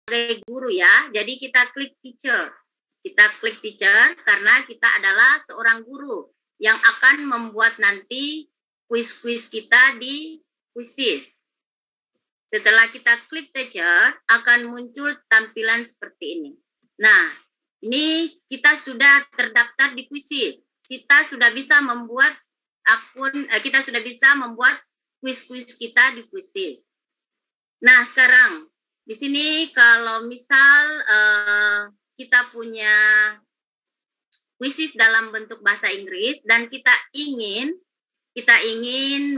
sebagai guru ya. Jadi kita klik teacher. Kita klik teacher karena kita adalah seorang guru yang akan membuat nanti kuis-kuis kita di Quizizz. Setelah kita klik teacher, akan muncul tampilan seperti ini. Nah, ini kita sudah terdaftar di Quizizz. Kita sudah bisa membuat kita sudah bisa membuat kuis-kuis kita di Quizizz. Nah, sekarang di sini kalau misal kita punya Quizizz dalam bentuk bahasa Inggris dan kita ingin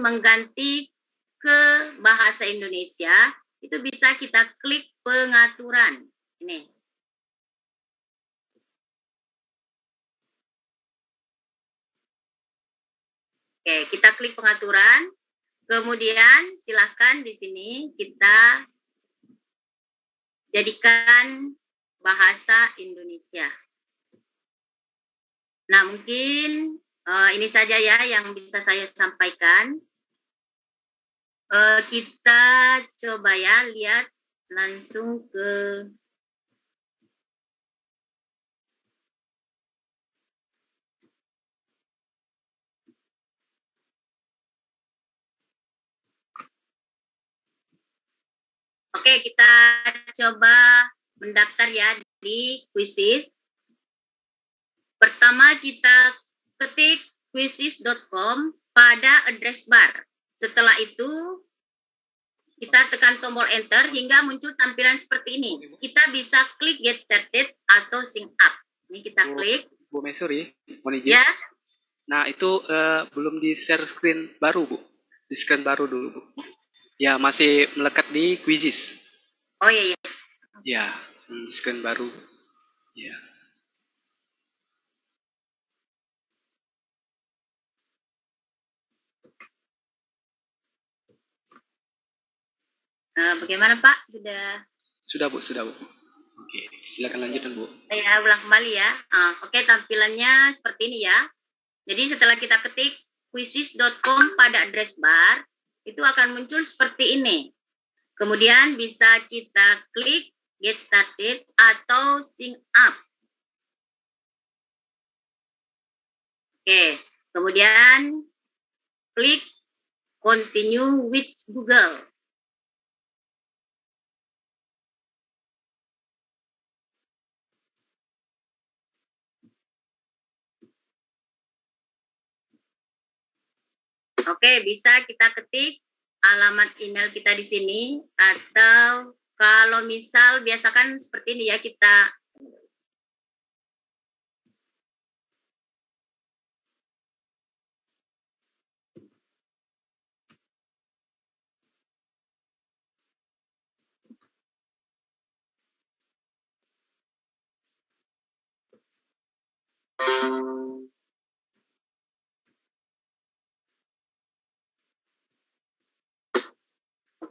mengganti ke bahasa Indonesia, itu bisa kita klik pengaturan. Ini. Oke, kita klik pengaturan. Kemudian silahkan di sini kita jadikan bahasa Indonesia. Nah, mungkin ini saja ya yang bisa saya sampaikan. Kita coba ya lihat langsung ke Oke, kita coba mendaftar ya di Quizizz. Pertama kita ketik quizizz.com pada address bar. Setelah itu kita tekan tombol enter hingga muncul tampilan seperti ini. Kita bisa klik get started atau sign up. Ini kita klik. Bu Mesuri, mohon izin. Ya. Nah, itu belum di share screen baru, Bu. Di screen baru dulu, Bu. Ya, masih melekat di Quizizz. Oh iya, iya. Ya, di screen baru. Ya. Bagaimana Pak? Sudah? Sudah, Bu. Sudah, Bu. Oke, silakan lanjutkan, Bu. Saya ulang kembali ya. Oke, tampilannya seperti ini ya. Jadi setelah kita ketik quizizz.com pada address bar, itu akan muncul seperti ini. Kemudian bisa kita klik get started atau sign up. Oke, kemudian klik continue with Google. Oke, bisa kita ketik alamat email kita di sini, atau kalau misal biasakan seperti ini ya, kita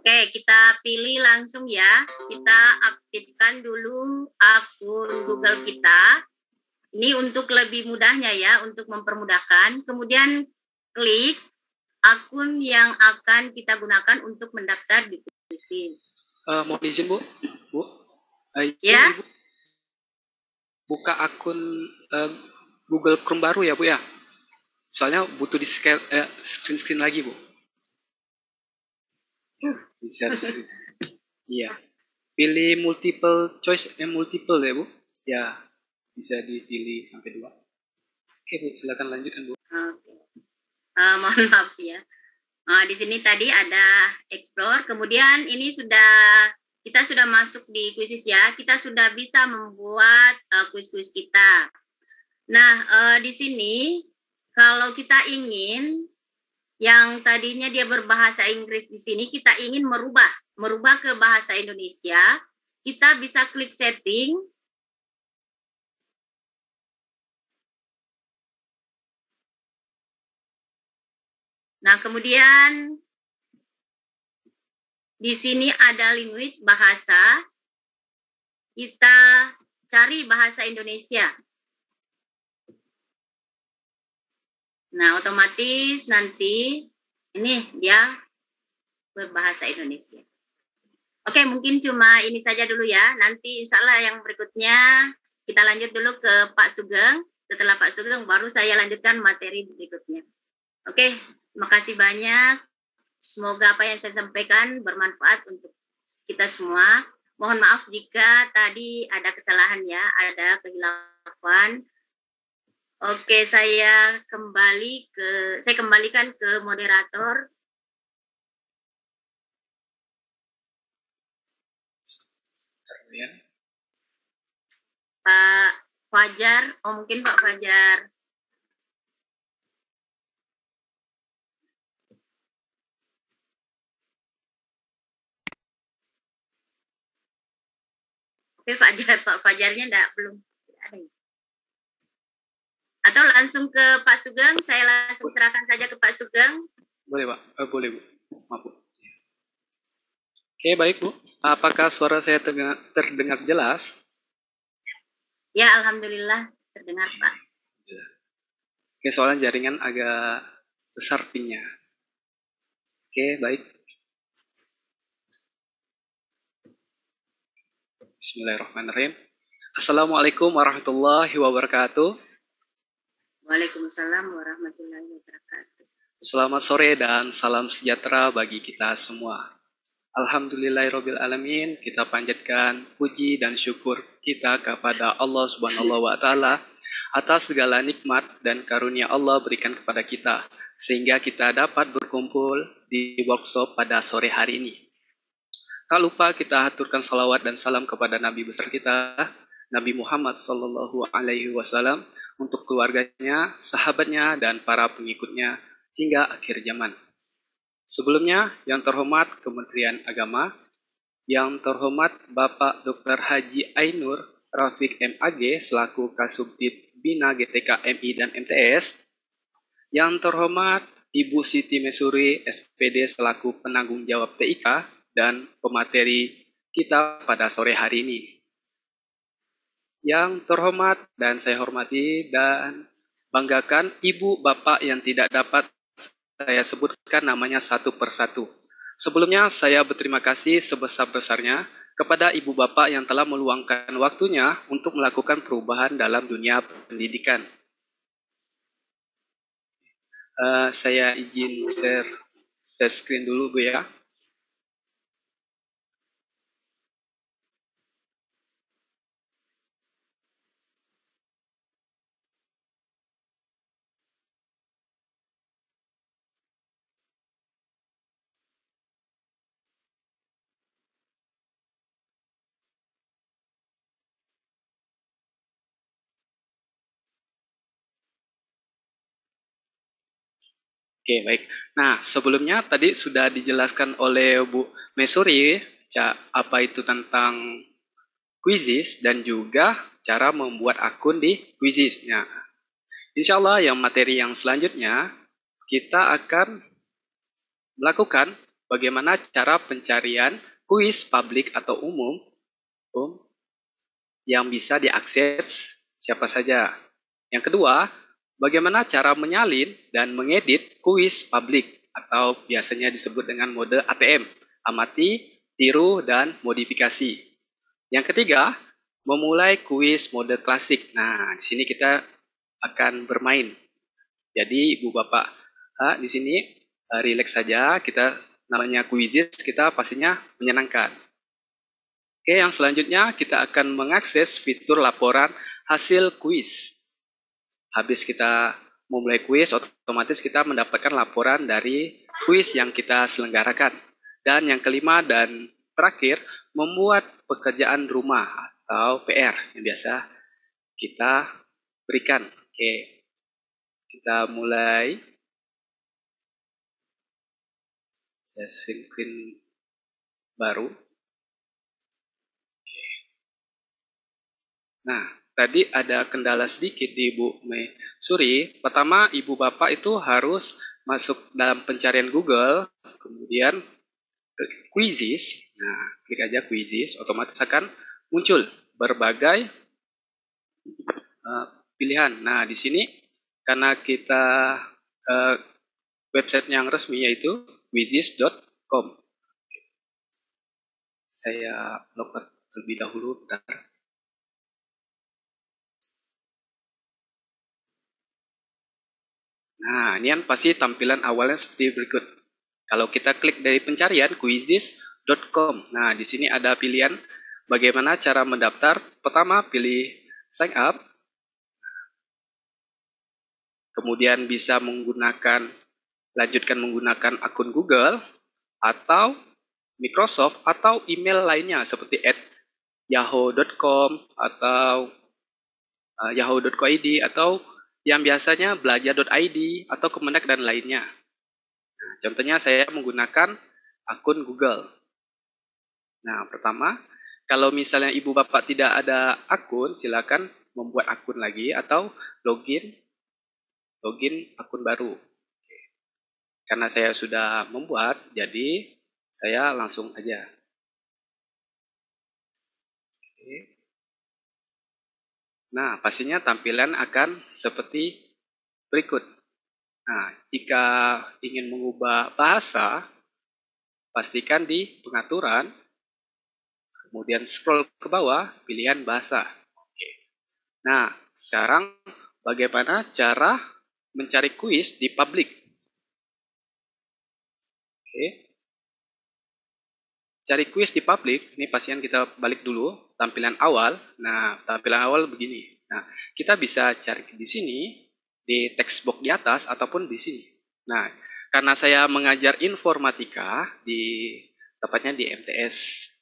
Oke, kita pilih langsung ya. Kita aktifkan dulu akun Google kita. Ini untuk lebih mudahnya ya, untuk mempermudahkan. Kemudian klik akun yang akan kita gunakan untuk mendaftar di Quizizz. Mohon izin, Bu. Bu. Ya. Ibu buka akun Google Chrome baru ya, Bu ya? Soalnya butuh di screen lagi, Bu. Bisa iya. Pilih multiple choice multiple ya, Bu. Ya, bisa dipilih sampai 2. Oke, Bu, silakan lanjutkan, Bu. Mohon maaf ya. Di sini tadi ada explore, kemudian ini kita sudah masuk di Quizizz ya. Kita sudah bisa membuat kuis-kuis kita. Nah, di sini kalau kita ingin yang tadinya dia berbahasa Inggris di sini, kita ingin merubah ke bahasa Indonesia, kita bisa klik setting. Nah, kemudian di sini ada language, bahasa. Kita cari bahasa Indonesia. Nah, otomatis nanti ini dia berbahasa Indonesia. Oke, mungkin cuma ini saja dulu ya. Nanti insya Allah yang berikutnya kita lanjut dulu ke Pak Sugeng. Setelah Pak Sugeng baru saya lanjutkan materi berikutnya. Oke, terima kasih banyak. Semoga apa yang saya sampaikan bermanfaat untuk kita semua. Mohon maaf jika tadi ada kesalahan ya, ada kehilafan. Oke, saya kembalikan ke moderator. Pak Fajar, mungkin Pak Fajar. Oke, Pak Fajarnya belum ada. Atau langsung ke Pak Sugeng, saya langsung serahkan saja ke Pak Sugeng. Boleh Pak, boleh Bu. Maaf Bu. Oke, baik Bu. Apakah suara saya terdengar jelas? Ya, Alhamdulillah terdengar Pak. Oke, soalnya jaringan agak besar pinnya. Oke, baik. Bismillahirrahmanirrahim. Assalamualaikum warahmatullahi wabarakatuh. Waalaikumsalam warahmatullahi wabarakatuh. Selamat sore dan salam sejahtera bagi kita semua. Alhamdulillahirrabbilalamin, kita panjatkan puji dan syukur kita kepada Allah Subhanahu wa Ta'ala atas segala nikmat dan karunia Allah berikan kepada kita, sehingga kita dapat berkumpul di workshop pada sore hari ini. Tak lupa kita aturkan salawat dan salam kepada Nabi besar kita, Nabi Muhammad Sallallahu Alaihi Wasallam, untuk keluarganya, sahabatnya, dan para pengikutnya hingga akhir zaman. Sebelumnya, yang terhormat Kementerian Agama, yang terhormat Bapak Dr. Haji Ainur Rafiq MAG selaku Kasubdit Bina GTK MI dan MTS, yang terhormat Ibu Siti Mesuri SPD selaku penanggung jawab TIK dan pemateri kita pada sore hari ini. Yang terhormat dan saya hormati dan banggakan Ibu Bapak yang tidak dapat saya sebutkan namanya satu persatu. Sebelumnya saya berterima kasih sebesar-besarnya kepada Ibu Bapak yang telah meluangkan waktunya untuk melakukan perubahan dalam dunia pendidikan. Saya izin share screen dulu Bu ya. Oke, baik. Nah, sebelumnya tadi sudah dijelaskan oleh Bu Mesuri, apa itu tentang Quizizz dan juga cara membuat akun di Quizizz. Nah, insya Allah yang materi yang selanjutnya kita akan melakukan bagaimana cara pencarian kuis publik atau umum yang bisa diakses siapa saja. Yang kedua, bagaimana cara menyalin dan mengedit kuis publik atau biasanya disebut dengan mode ATM, amati, tiru, dan modifikasi. Yang ketiga, memulai kuis mode klasik. Nah, di sini kita akan bermain. Jadi, Ibu Bapak, di sini relax saja. Kita namanya Quizizz, kita pastinya menyenangkan. Oke, yang selanjutnya kita akan mengakses fitur laporan hasil kuis. Habis kita memulai kuis, otomatis kita mendapatkan laporan dari kuis yang kita selenggarakan. Dan yang kelima dan terakhir, membuat pekerjaan rumah atau PR yang biasa kita berikan. Oke, kita mulai. Saya screen baru. Oke. Nah, tadi ada kendala sedikit di Ibu Mesuri. Pertama, Ibu Bapak itu harus masuk dalam pencarian Google, kemudian Quizizz. Nah, klik aja Quizizz, otomatis akan muncul berbagai pilihan. Nah, di sini karena kita website yang resmi yaitu quizizz.com. Saya log out terlebih dahulu, bentar. Nah, ini kan pasti tampilan awalnya seperti berikut. Kalau kita klik dari pencarian quizzes.com. Nah, di sini ada pilihan bagaimana cara mendaftar. Pertama, pilih sign up. Kemudian bisa lanjutkan menggunakan akun Google atau Microsoft atau email lainnya seperti @yahoo.com atau yahoo.co.id atau yang biasanya belajar.id atau Kemendak dan lainnya. Nah, contohnya saya menggunakan akun Google. Nah, pertama, kalau misalnya ibu bapak tidak ada akun, silakan membuat akun lagi atau login akun baru. Karena saya sudah membuat, jadi saya langsung aja. Nah, pastinya tampilan akan seperti berikut. Nah, jika ingin mengubah bahasa, pastikan di pengaturan, kemudian scroll ke bawah, pilihan bahasa. Oke. Nah, sekarang bagaimana cara mencari kuis di publik? Oke. Cari kuis di publik, ini pastikan kita balik dulu, tampilan awal. Nah, tampilan awal begini. Nah, kita bisa cari di sini, di text box di atas, ataupun di sini. Nah, karena saya mengajar informatika, tepatnya di MTS,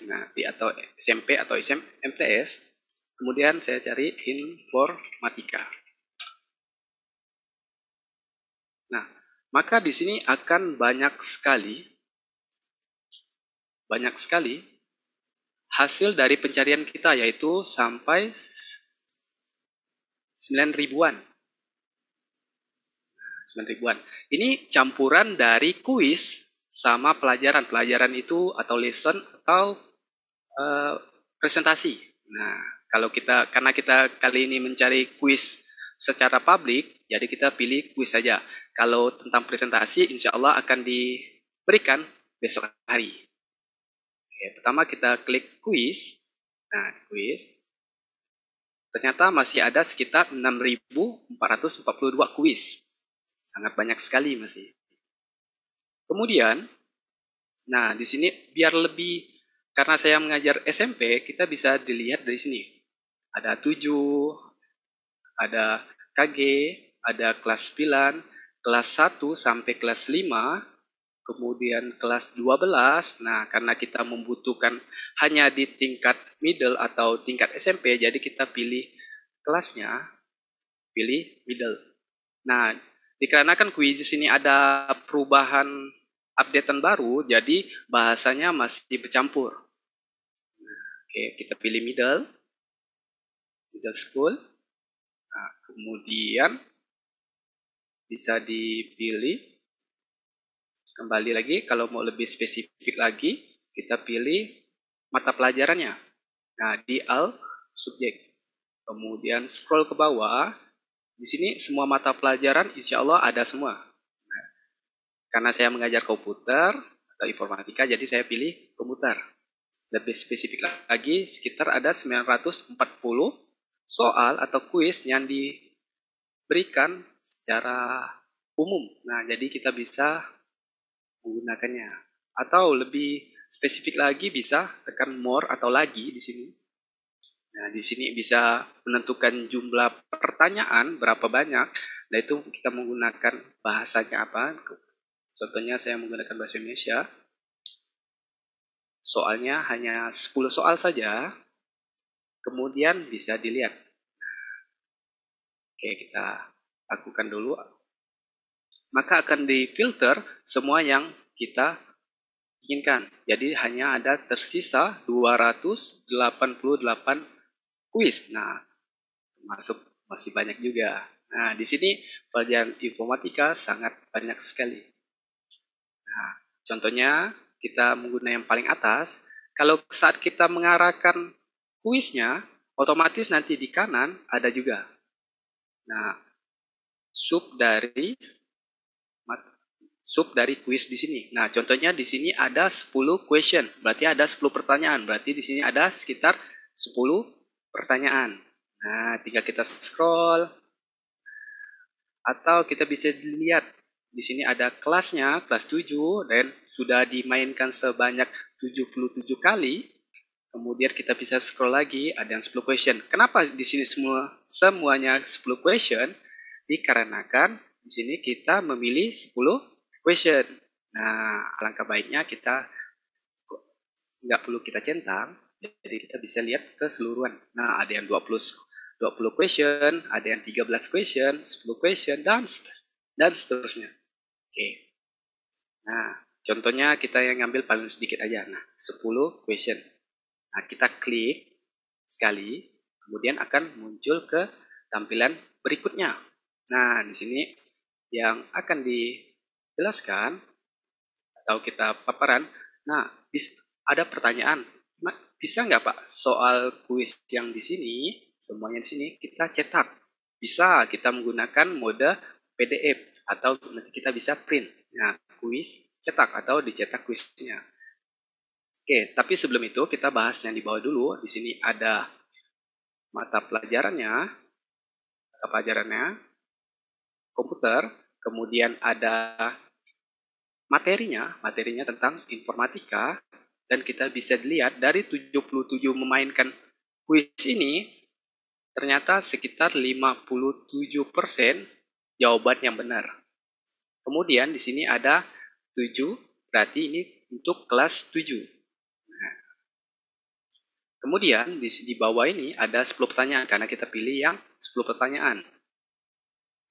nah, atau SMP atau MTS, kemudian saya cari informatika. Nah, maka di sini akan banyak sekali hasil dari pencarian kita, yaitu sampai 9.000-an. 9.000-an. Ini campuran dari kuis sama pelajaran. Pelajaran itu atau lesson atau presentasi. Nah, karena kita kali ini mencari kuis secara publik, jadi kita pilih kuis saja. Kalau tentang presentasi, insya Allah akan diberikan besok hari. Oke, pertama kita klik kuis. Nah, kuis. Ternyata masih ada sekitar 6.442 kuis. Sangat banyak sekali masih. Kemudian, nah di sini biar lebih, karena saya mengajar SMP, kita bisa dilihat dari sini. Ada 7, ada KG, ada kelas 9, kelas 1 sampai kelas 5, kemudian kelas 12. Nah, karena kita membutuhkan hanya di tingkat middle atau tingkat SMP, jadi kita pilih kelasnya, pilih middle. Nah, dikarenakan kuis ini ada perubahan updatean baru, jadi bahasanya masih bercampur. Oke, kita pilih middle school. Nah, kemudian bisa dipilih kembali lagi, kalau mau lebih spesifik lagi, kita pilih mata pelajarannya. Nah, di all subjek. Kemudian scroll ke bawah. Di sini semua mata pelajaran insya Allah ada semua. Nah, karena saya mengajar komputer atau informatika, jadi saya pilih komputer. Lebih spesifik lagi, sekitar ada 940 soal atau kuis yang diberikan secara umum. Nah, jadi kita bisa menggunakannya. Atau lebih spesifik lagi bisa tekan more atau lagi di sini. Nah, di sini bisa menentukan jumlah pertanyaan berapa banyak. Nah, itu kita menggunakan bahasanya apa. Contohnya saya menggunakan bahasa Indonesia. Soalnya hanya 10 soal saja. Kemudian bisa dilihat. Oke, kita lakukan dulu. Maka akan difilter semua yang kita inginkan. Jadi hanya ada tersisa 288 kuis. Nah, masih banyak juga. Nah, di sini pelajaran informatika sangat banyak sekali. Nah, contohnya kita menggunakan yang paling atas. Kalau saat kita mengarahkan kuisnya, otomatis nanti di kanan ada juga. Nah, sub dari sub dari kuis di sini. Nah, contohnya di sini ada 10 question, berarti ada 10 pertanyaan. Berarti di sini ada sekitar 10 pertanyaan. Nah, tinggal kita scroll atau kita bisa lihat di sini ada kelasnya, kelas 7 dan sudah dimainkan sebanyak 77 kali. Kemudian kita bisa scroll lagi, ada yang 10 question. Kenapa di sini semuanya 10 question? Dikarenakan di sini kita memilih 10 question. Nah, alangkah baiknya kita nggak perlu kita centang, jadi kita bisa lihat keseluruhan. Nah, ada yang 20 question, ada yang 13 question, 10 question, dan seterusnya. Oke. Nah, contohnya kita yang ngambil paling sedikit aja. Nah, 10 question. Nah, kita klik sekali, kemudian akan muncul ke tampilan berikutnya. Nah, di sini yang akan dijelaskan atau kita paparan. Nah, ada pertanyaan, bisa nggak Pak soal kuis yang di sini, semuanya di sini kita cetak? Bisa, kita menggunakan mode PDF atau nanti kita bisa print. Nah, kuis cetak atau dicetak kuisnya. Oke, tapi sebelum itu kita bahas yang di bawah dulu. Di sini ada mata pelajarannya, komputer, kemudian ada materinya tentang informatika, dan kita bisa dilihat dari 77 memainkan kuis ini, ternyata sekitar 57% jawaban yang benar. Kemudian di sini ada 7, berarti ini untuk kelas 7. Kemudian di bawah ini ada 10 pertanyaan karena kita pilih yang 10 pertanyaan.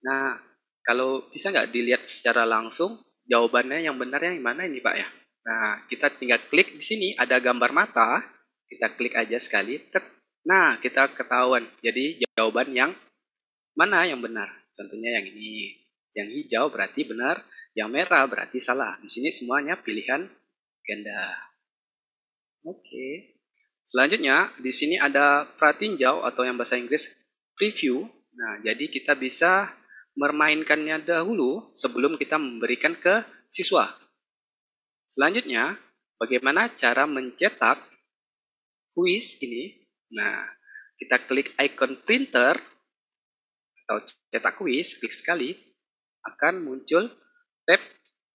Nah, kalau bisa nggak dilihat secara langsung jawabannya yang benarnya yang mana ini Pak ya? Nah, kita tinggal klik di sini ada gambar mata, kita klik aja sekali. Nah, kita ketahuan. Jadi jawaban yang mana yang benar? Contohnya yang ini. Yang hijau berarti benar, yang merah berarti salah. Di sini semuanya pilihan ganda. Oke. Selanjutnya, di sini ada pratinjau atau yang bahasa Inggris preview. Nah, jadi kita bisa memainkannya dahulu sebelum kita memberikan ke siswa. Selanjutnya, bagaimana cara mencetak kuis ini? Nah, kita klik icon printer atau cetak kuis, klik sekali, akan muncul tab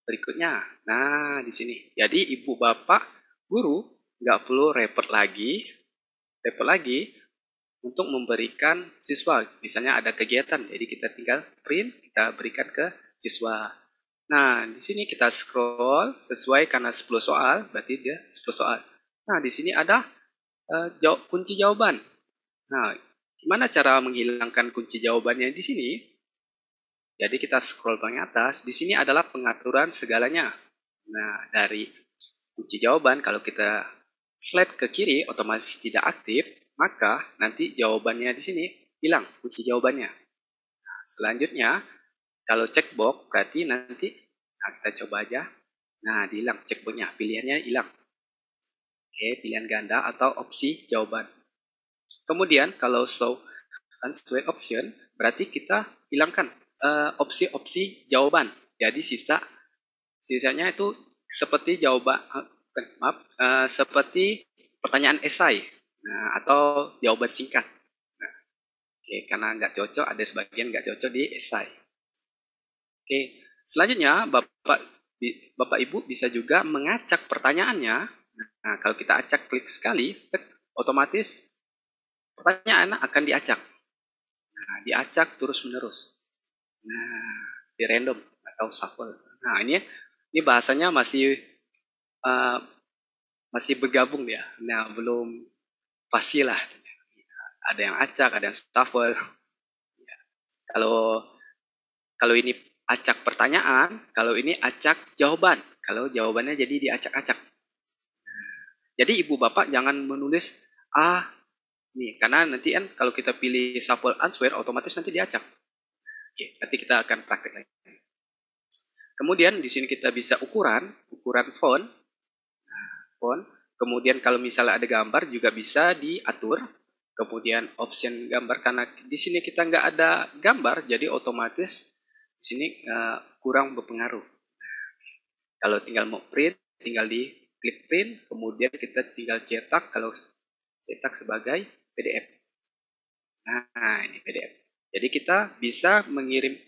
berikutnya. Nah, di sini. Jadi, ibu bapak guru nggak perlu repot lagi untuk memberikan siswa. Misalnya ada kegiatan, jadi kita tinggal print, kita berikan ke siswa. Nah, di sini kita scroll sesuai karena 10 soal, berarti dia 10 soal. Nah, di sini ada kunci jawaban. Nah, gimana cara menghilangkan kunci jawabannya di sini? Jadi kita scroll ke atas, di sini adalah pengaturan segalanya. Nah, dari kunci jawaban, kalau kita slide ke kiri otomatis tidak aktif, maka nanti jawabannya di sini hilang kunci jawabannya. Nah, selanjutnya, kalau checkbox berarti nanti, nah kita coba aja. Nah, dihilang checkboxnya, pilihannya hilang. Oke, pilihan ganda atau opsi jawaban. Kemudian kalau show answer option, berarti kita hilangkan opsi-opsi jawaban. Jadi sisanya itu seperti jawaban, seperti pertanyaan esai, nah, atau jawaban singkat. Nah, oke, karena nggak cocok, ada sebagian nggak cocok di esai. Oke, selanjutnya Bapak Ibu bisa juga mengacak pertanyaannya. Nah, kalau kita acak klik sekali, otomatis pertanyaan akan diacak. Nah, diacak terus-menerus. Nah, di random atau shuffle. Nah, ini bahasanya masih bergabung ya. Nah, belum pasti lah. Ada yang acak, ada yang shuffle. Ya. Kalau ini acak pertanyaan, kalau ini acak jawaban. Kalau jawabannya jadi diacak-acak. Jadi ibu bapak jangan menulis nih, karena nanti kan kalau kita pilih shuffle answer otomatis nanti diacak. Oke, nanti kita akan praktek lagi. Kemudian di sini kita bisa ukuran font. Kemudian kalau misalnya ada gambar juga bisa diatur. Kemudian option gambar, karena di sini kita nggak ada gambar, jadi otomatis di sini kurang berpengaruh. Kalau tinggal mau print, tinggal di klik print, kemudian kita tinggal cetak, kalau cetak sebagai PDF. Nah, ini PDF. Jadi kita bisa mengirim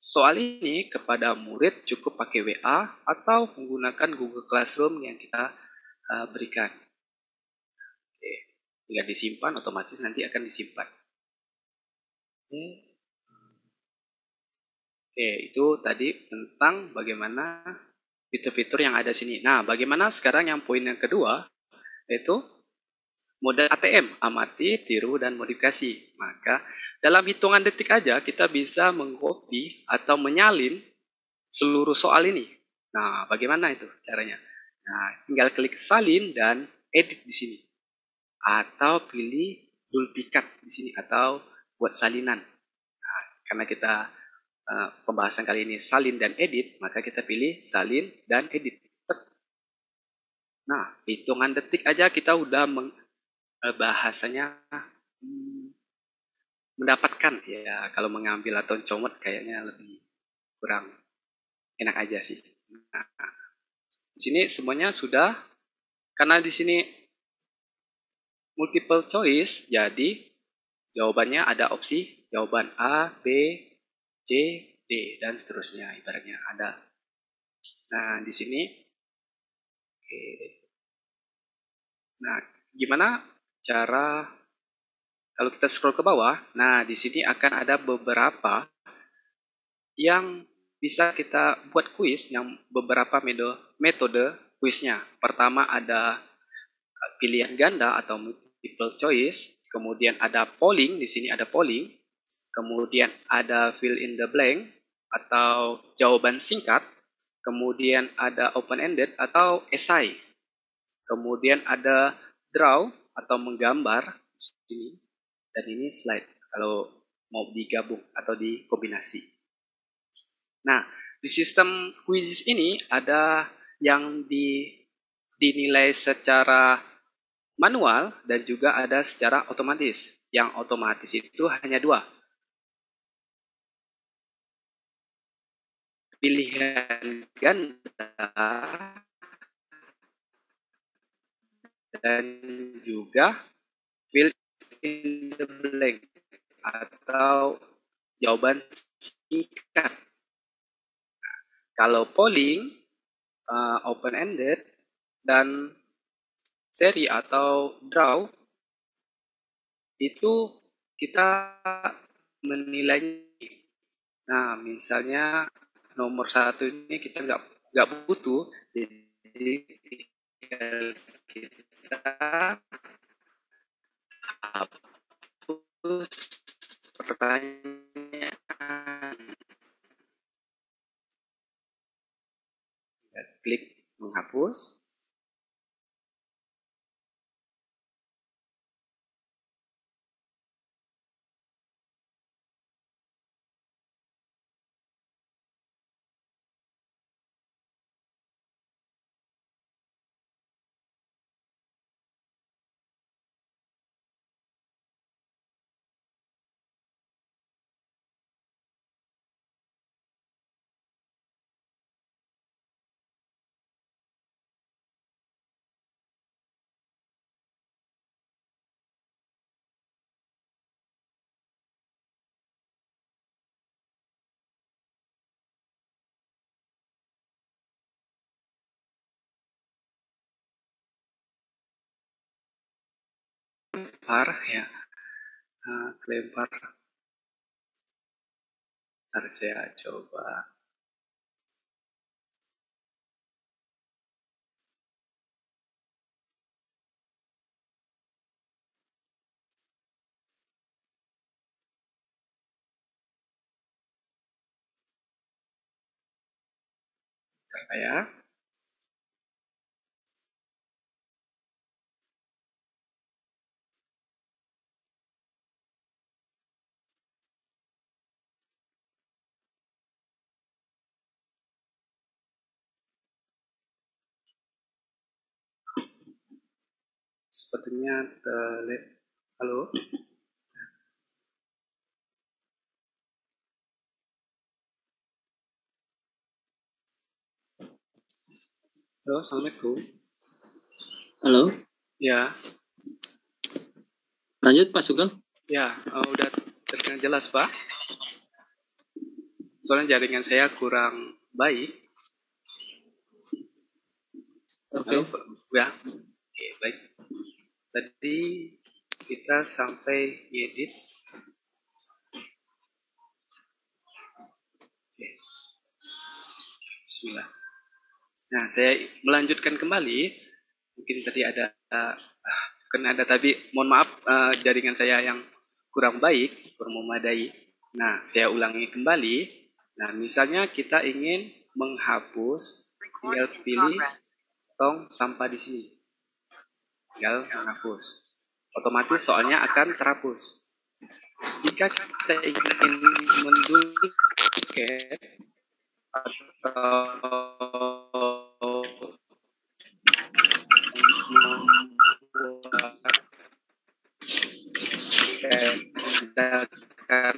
soal ini kepada murid cukup pakai WA atau menggunakan Google Classroom yang kita berikan. Oke, tinggal disimpan, otomatis nanti akan disimpan. Oke, itu tadi tentang bagaimana fitur-fitur yang ada di sini. Nah, bagaimana sekarang yang poin yang kedua, yaitu model ATM, amati, tiru, dan modifikasi. Maka dalam hitungan detik aja kita bisa mengcopy atau menyalin seluruh soal ini. Nah, bagaimana itu caranya? Nah, tinggal klik salin dan edit di sini. Atau pilih duplicate di sini atau buat salinan. Nah, karena kita pembahasan kali ini salin dan edit, maka kita pilih salin dan edit. Nah, hitungan detik aja kita udah bahasanya mendapatkan ya. Kalau mengambil atau comot kayaknya lebih kurang enak aja sih. Nah, di sini semuanya sudah, karena di sini multiple choice, jadi jawabannya ada opsi jawaban A, B, C, D, dan seterusnya. Ibaratnya ada. Nah, di sini, oke. Nah, gimana cara kalau kita scroll ke bawah? Nah, di sini akan ada beberapa yang bisa kita buat kuis, yang beberapa metode kuisnya. Pertama ada pilihan ganda atau multiple choice, kemudian ada polling, di sini ada polling, kemudian ada fill in the blank atau jawaban singkat, kemudian ada open-ended atau esai, kemudian ada draw atau menggambar di sini, dan ini slide kalau mau digabung atau dikombinasi. Nah, di sistem quiz ini ada yang dinilai secara manual dan juga ada secara otomatis. Yang otomatis itu hanya dua. Pilihan ganda dan juga fill in the blank atau jawaban singkat. Kalau polling, open-ended, dan seri atau draw, itu kita menilainya. Nah, misalnya nomor 1 ini kita nggak butuh, jadi kita hapus pertanyaan. Klik menghapus. Lempar ya, kelempar. Harus saya coba. Ya. Sepertinya halo. Halo, Assalamualaikum. Halo, Ya, lanjut Pak Sugeng. ya, udah terdengar jelas, Pak. Soalnya jaringan saya kurang baik. Oke. Halo, Pak. Ya, oke, baik. Tadi kita sampai ngedit. Oke. Bismillah. Nah, saya melanjutkan kembali. Mungkin tadi ada, tapi mohon maaf jaringan saya yang kurang baik, kurang memadai. Nah, saya ulangi kembali. Nah, misalnya kita ingin menghapus, tinggal pilih tong sampah di sini. Tinggal menghapus. Otomatis soalnya akan terhapus. Jika kita ingin menduplicate atau gandakan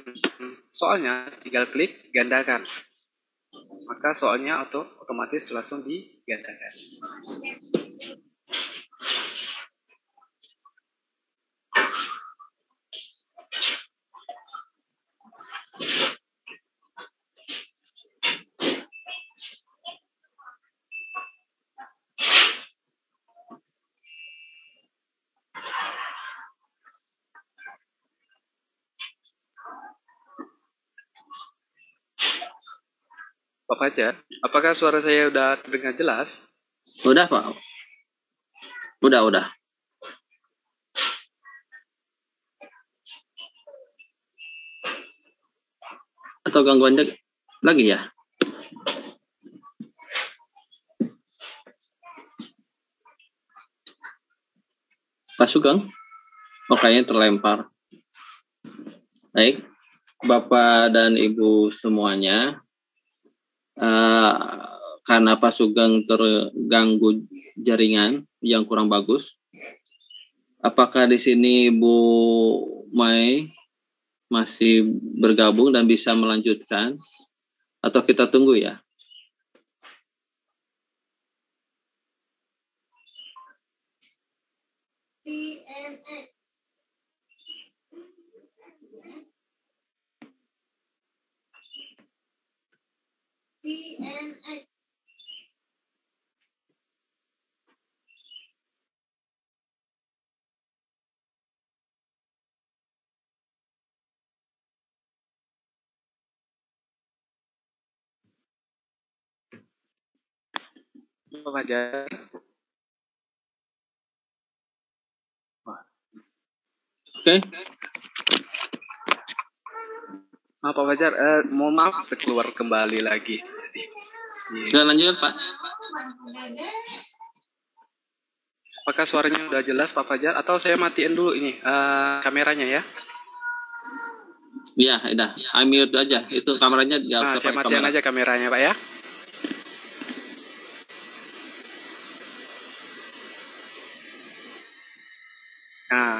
soalnya, tinggal klik gandakan, maka soalnya otomatis langsung digandakan. Pak Fajar, apakah suara saya udah terdengar jelas? Udah Pak. Udah. Atau gangguan lagi ya? Pak Sugeng? Oh, kayaknya terlempar. Baik, Bapak dan Ibu semuanya, karena Pak Sugeng terganggu jaringan yang kurang bagus, apakah di sini Bu Mai masih bergabung dan bisa melanjutkan, atau kita tunggu ya? Pak Fajar. Oke. Pak Fajar, mohon maaf keluar kembali lagi. Sudah lanjut Pak. Apakah suaranya udah jelas Pak Fajar? Atau saya matiin dulu ini kameranya ya? Ya, udah. Unmute aja. Itu kameranya nggak usah Saya pakai matiin kamera. aja kameranya Pak ya. Nah,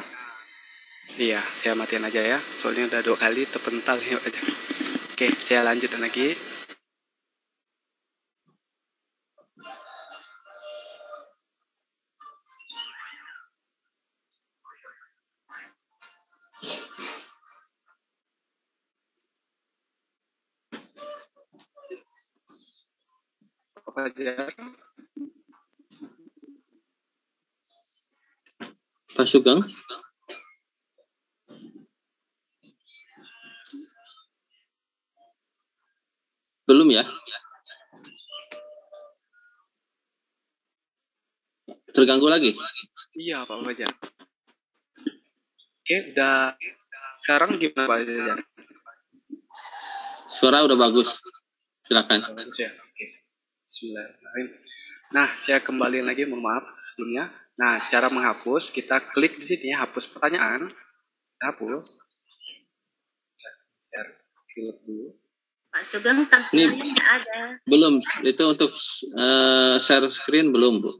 iya, saya matiin aja ya. Soalnya udah 2 kali terpental ya Pak. Oke, saya lanjutkan lagi. Pak Fajar. Pak Sugeng? Belum ya? Terganggu lagi? Iya Pak Fajar. Oke, udah. Sekarang gimana Pak Fajar? Suara udah bagus. Silakan. Bagus ya. Oke. Bismillahirrahmanirrahim. Nah, saya kembali lagi, mohon maaf sebelumnya. Nah, cara menghapus, kita klik di sini ya, hapus pertanyaan. Hapus. Share klik dulu. Pak Sugeng tampilannya nggak ada. Belum, itu untuk share screen belum, Bu.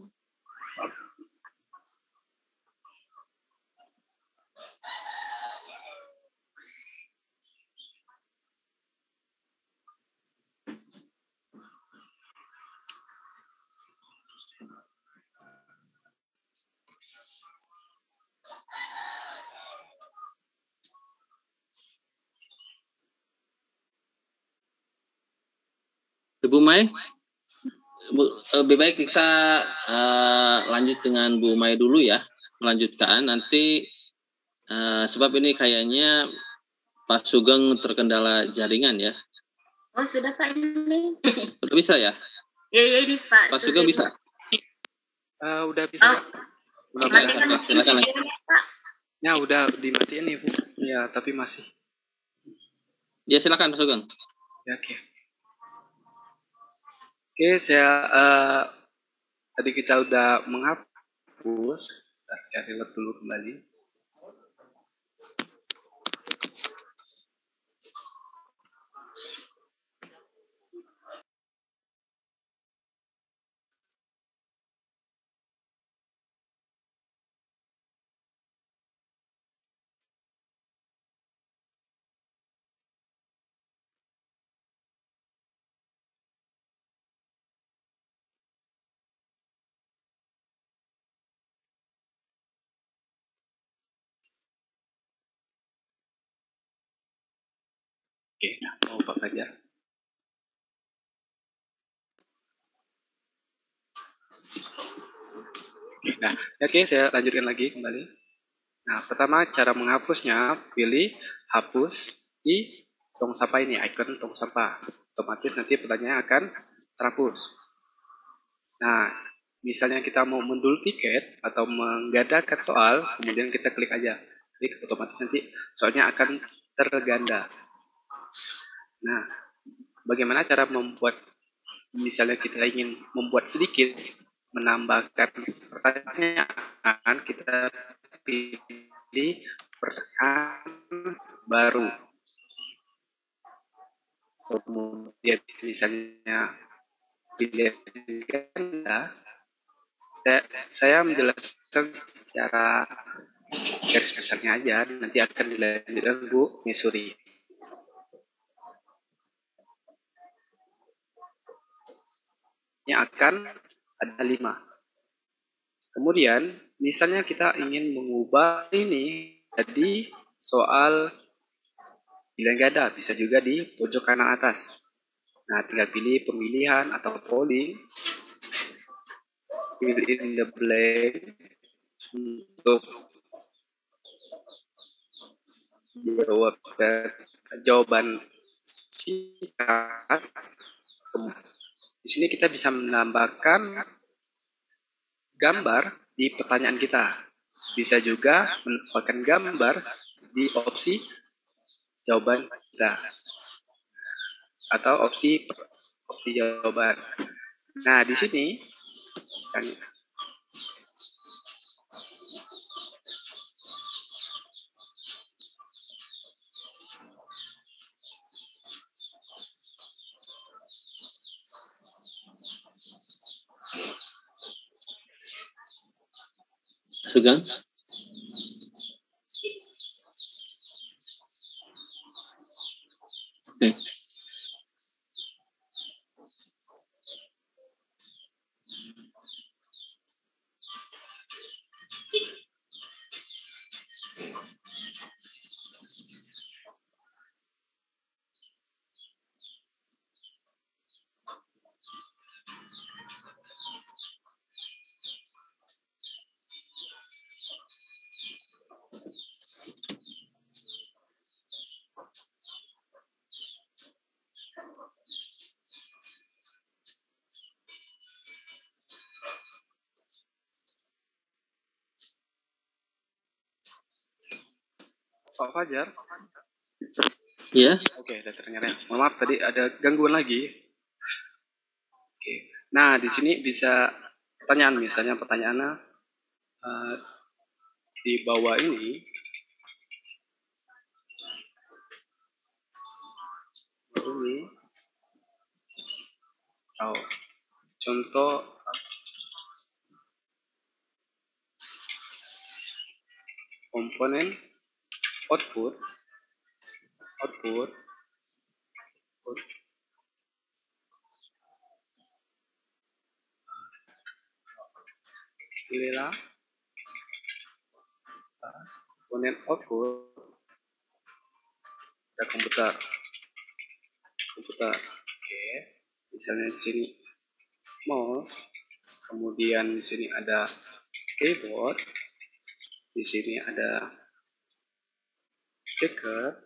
Mai, lebih baik kita lanjut dengan Bu Mai dulu ya, melanjutkan nanti sebab ini kayaknya Pak Sugeng terkendala jaringan ya. Oh sudah Pak ini. Sudah bisa ya? Ya ini Pak. Pak Sugeng bisa? Udah bisa. Oh, Udah matikan silakan lagi. Pak. Ya udah dimatiin nih Bu. Ya tapi masih. Ya silakan Pak Sugeng. Ya, oke. Oke, saya tadi kita udah menghapus. Saya reload dulu kembali. Oke, mau Pak Fajar. Oke, saya lanjutkan lagi kembali. Nah, pertama cara menghapusnya, pilih hapus di tong sampah ini, icon tong sampah. Otomatis nanti pertanyaan akan terhapus. Nah, misalnya kita mau mundur tiket atau menggandakan soal, kemudian kita klik aja. Klik, otomatis nanti soalnya akan terganda. Nah, bagaimana cara membuat, misalnya kita ingin membuat sedikit, menambahkan pertanyaan, kita pilih pertanyaan baru. Kemudian misalnya pilihan ganda, saya menjelaskan secara garis besarnya aja, nanti akan dilanjutkan Bu Misuri. Yang akan ada 5. Kemudian, misalnya kita ingin mengubah ini jadi soal pilihan ganda, bisa juga di pojok kanan atas. Nah, tinggal pilih pemilihan atau polling, fill in the blank untuk jawaban singkat. Di sini kita bisa menambahkan gambar di pertanyaan kita. Bisa juga menambahkan gambar di opsi jawaban kita atau opsi jawaban. Nah, di sini misalnya Sugeng. Oke. Pak Fajar. Ya. Oke, udah ternyata. Maaf tadi ada gangguan lagi. Oke. Nah, di sini bisa pertanyaan, misalnya pertanyaannya di bawah ini. Contoh komponen output pilihlah komponen output ada komputer. Oke, Misalnya di sini mouse, kemudian di sini ada keyboard, di sini ada speaker,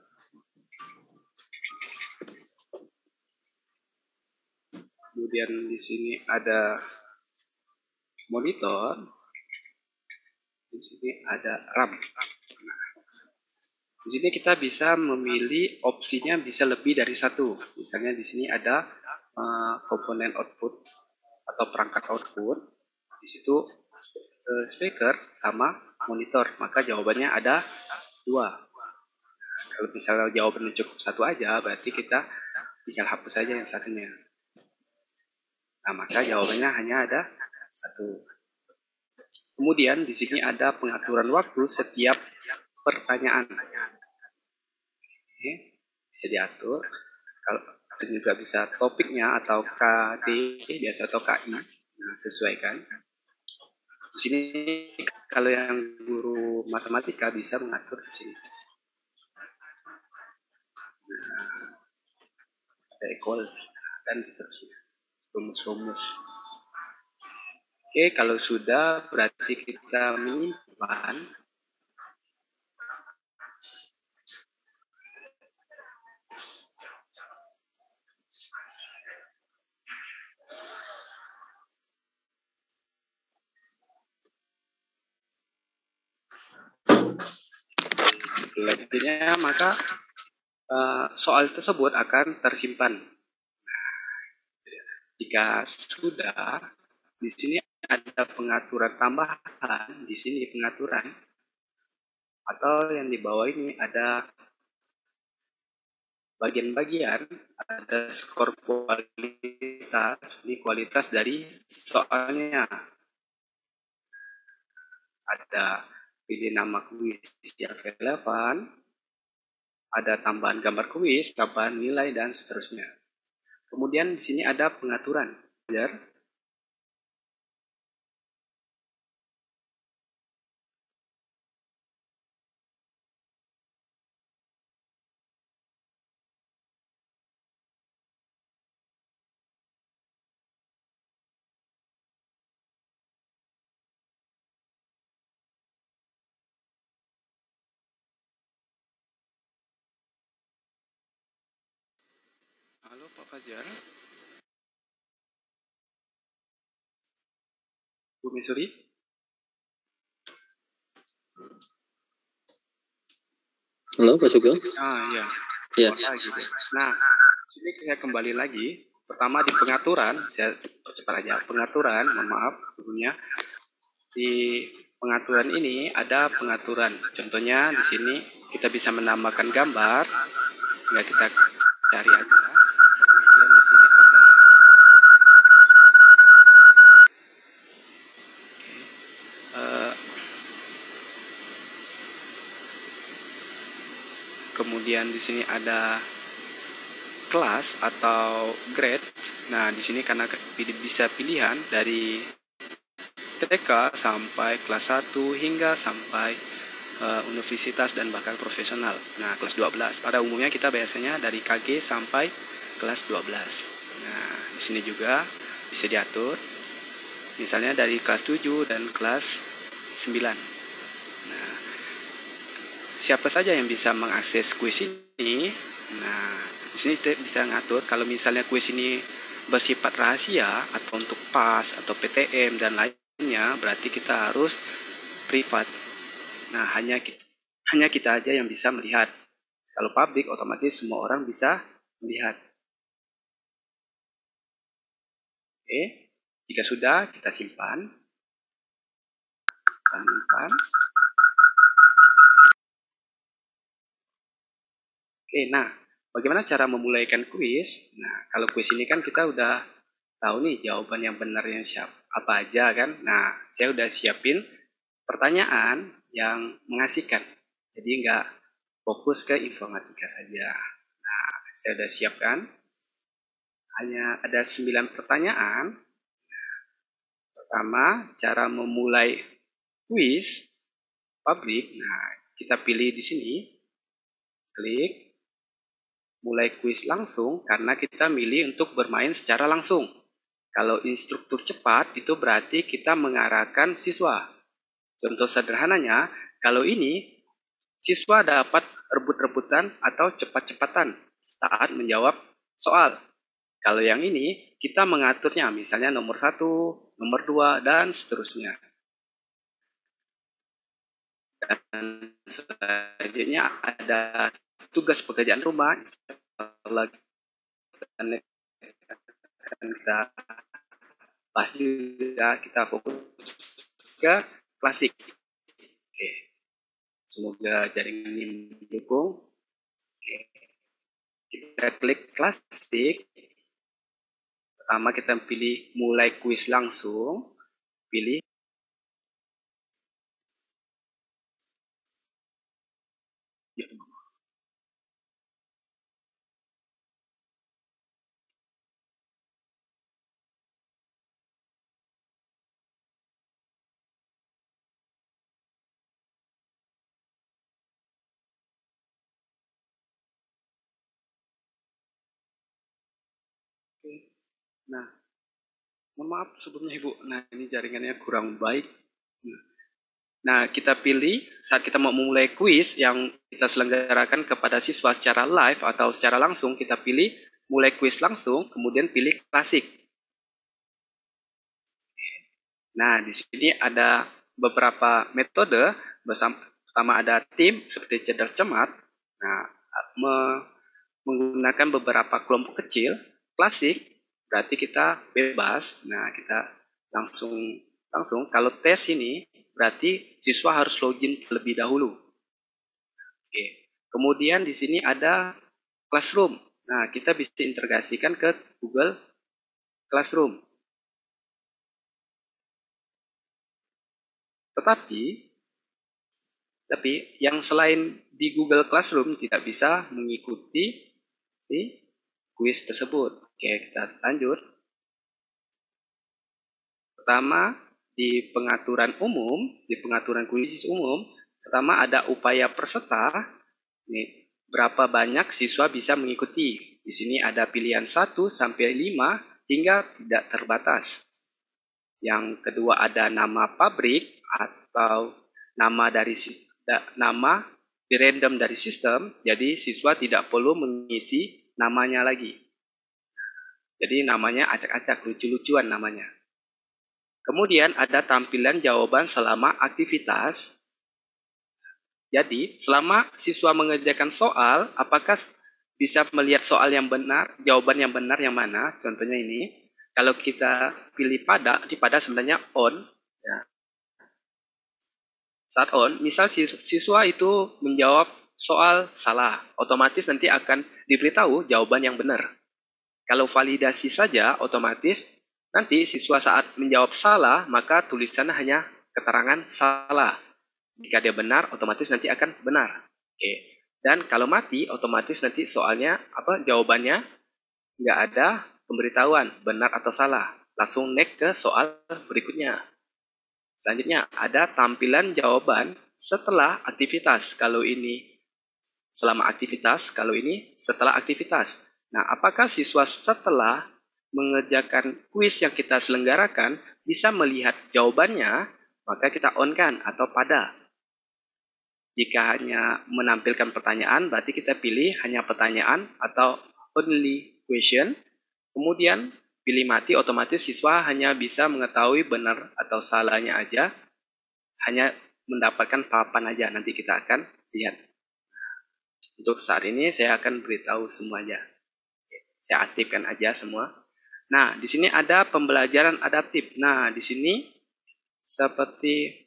kemudian di sini ada monitor, di sini ada RAM. Nah, di sini kita bisa memilih opsinya bisa lebih dari satu. Misalnya di sini ada komponen output atau perangkat output. Di situ speaker sama monitor. Maka jawabannya ada 2. Kalau misalnya jawabannya cukup 1 aja, berarti kita tinggal hapus saja yang satunya. Nah, maka jawabannya hanya ada 1. Kemudian di sini ada pengaturan waktu setiap pertanyaan. Oke, bisa diatur. Kalau dan juga bisa topiknya atau KD biasa atau KI. Nah, sesuaikan. Di sini kalau yang guru matematika bisa mengatur di sini. Nah, ada equals dan seterusnya. Rumus-rumus. Oke, kalau sudah berarti kita menyimpan. Selanjutnya maka soal tersebut akan tersimpan. Jika sudah, di sini ada pengaturan tambahan, di sini pengaturan, atau yang di bawah ini ada bagian-bagian, ada skor kualitas, ini kualitas dari soalnya. Ada pilih nama kuis yang relevan, ada tambahan gambar kuis, tambahan nilai, dan seterusnya. Kemudian di sini ada pengaturan. Halo Pak Fajar. Bu Misuri. Halo Pak Sugeng. Iya. Iya. Nah, ini saya kembali lagi. Pertama di pengaturan, saya percepat aja. Pengaturan, mohon maaf sebelumnya. Di pengaturan ini ada pengaturan. Contohnya di sini kita bisa menambahkan gambar. Tinggal kita cari aja. Kemudian di sini ada kemudian di sini ada kelas atau grade. Nah, di sini karena bisa pilihan dari TK sampai kelas 1 hingga sampai universitas dan bahkan profesional. Nah, kelas 12. Pada umumnya kita biasanya dari KG sampai kelas 12. Nah, di sini juga bisa diatur. Misalnya dari kelas 7 dan kelas 9. Nah, siapa saja yang bisa mengakses kuis ini? Nah, di sini kita bisa ngatur kalau misalnya kuis ini bersifat rahasia atau untuk PAS atau PTM dan lainnya, berarti kita harus privat. Nah, hanya kita aja yang bisa melihat. Kalau publik, otomatis semua orang bisa melihat. Oke, jika sudah, kita simpan. Simpan. Oke, nah, bagaimana cara memulaikan kuis? Nah, kalau kuis ini kan kita udah tahu nih jawaban yang benar yang apa aja kan. Nah, saya udah siapin pertanyaan yang mengasihkan. Jadi nggak fokus ke informatika saja. Nah, saya udah siapkan. Hanya ada 9 pertanyaan. Pertama, cara memulai kuis publik. Nah, kita pilih di sini. Klik. mulai kuis langsung karena kita milih untuk bermain secara langsung. Kalau instruktur cepat itu berarti kita mengarahkan siswa. Contoh sederhananya, kalau ini siswa dapat rebut-rebutan atau cepat-cepatan saat menjawab soal. Kalau yang ini kita mengaturnya, misalnya nomor 1, nomor 2, dan seterusnya. Dan selanjutnya ada tugas pekerjaan rumah. Kita pasti kita fokus ke klasik. Oke. Semoga jaringan ini mendukung. Oke. Kita klik klasik. Pertama kita pilih mulai kuis langsung. Pilih. Nah, mohon maaf sebelumnya Ibu. Nah, ini jaringannya kurang baik. Nah, kita pilih saat kita mau memulai kuis yang kita selenggarakan kepada siswa secara live atau secara langsung, kita pilih mulai kuis langsung, kemudian pilih klasik. Nah, di sini ada beberapa metode. Pertama ada tim seperti cerdas cermat. Nah, menggunakan beberapa kelompok kecil. Klasik berarti kita bebas. Nah, kita langsung kalau tes ini berarti siswa harus login terlebih dahulu. Oke. Kemudian di sini ada Classroom. Nah, kita bisa integrasikan ke Google Classroom. Tapi yang selain di Google Classroom tidak bisa mengikuti di kuis tersebut. Oke, kita lanjut. Pertama, di pengaturan umum, di pengaturan kuis umum, pertama ada upaya peserta. Ini berapa banyak siswa bisa mengikuti. Di sini ada pilihan 1 sampai 5 hingga tidak terbatas. Yang kedua ada nama pabrik atau nama di random dari sistem, jadi siswa tidak perlu mengisi namanya lagi. Jadi namanya acak-acak, lucu-lucuan namanya. Kemudian ada tampilan jawaban selama aktivitas. Jadi selama siswa mengerjakan soal, apakah bisa melihat soal yang benar, jawaban yang benar yang mana? Contohnya ini. Kalau kita pilih di pada sebenarnya on, ya. Saat on, misal siswa itu menjawab soal salah, otomatis nanti akan diberitahu jawaban yang benar. Kalau validasi saja, otomatis nanti siswa saat menjawab salah, maka tulisannya hanya keterangan salah. Jika dia benar, otomatis nanti akan benar. Oke. Dan kalau mati, otomatis nanti jawabannya nggak ada pemberitahuan benar atau salah. Langsung next ke soal berikutnya. Selanjutnya ada tampilan jawaban setelah aktivitas. Kalau ini selama aktivitas, kalau ini setelah aktivitas. Nah, apakah siswa setelah mengerjakan kuis yang kita selenggarakan bisa melihat jawabannya, maka kita on-kan atau pada. Jika hanya menampilkan pertanyaan, berarti kita pilih hanya pertanyaan atau only question. Kemudian pilih mati, otomatis siswa hanya bisa mengetahui benar atau salahnya aja, hanya mendapatkan papan aja, nanti kita akan lihat. Untuk saat ini saya akan beritahu semuanya. Saya aktifkan aja semua. Nah, di sini ada pembelajaran adaptif. Nah, di sini seperti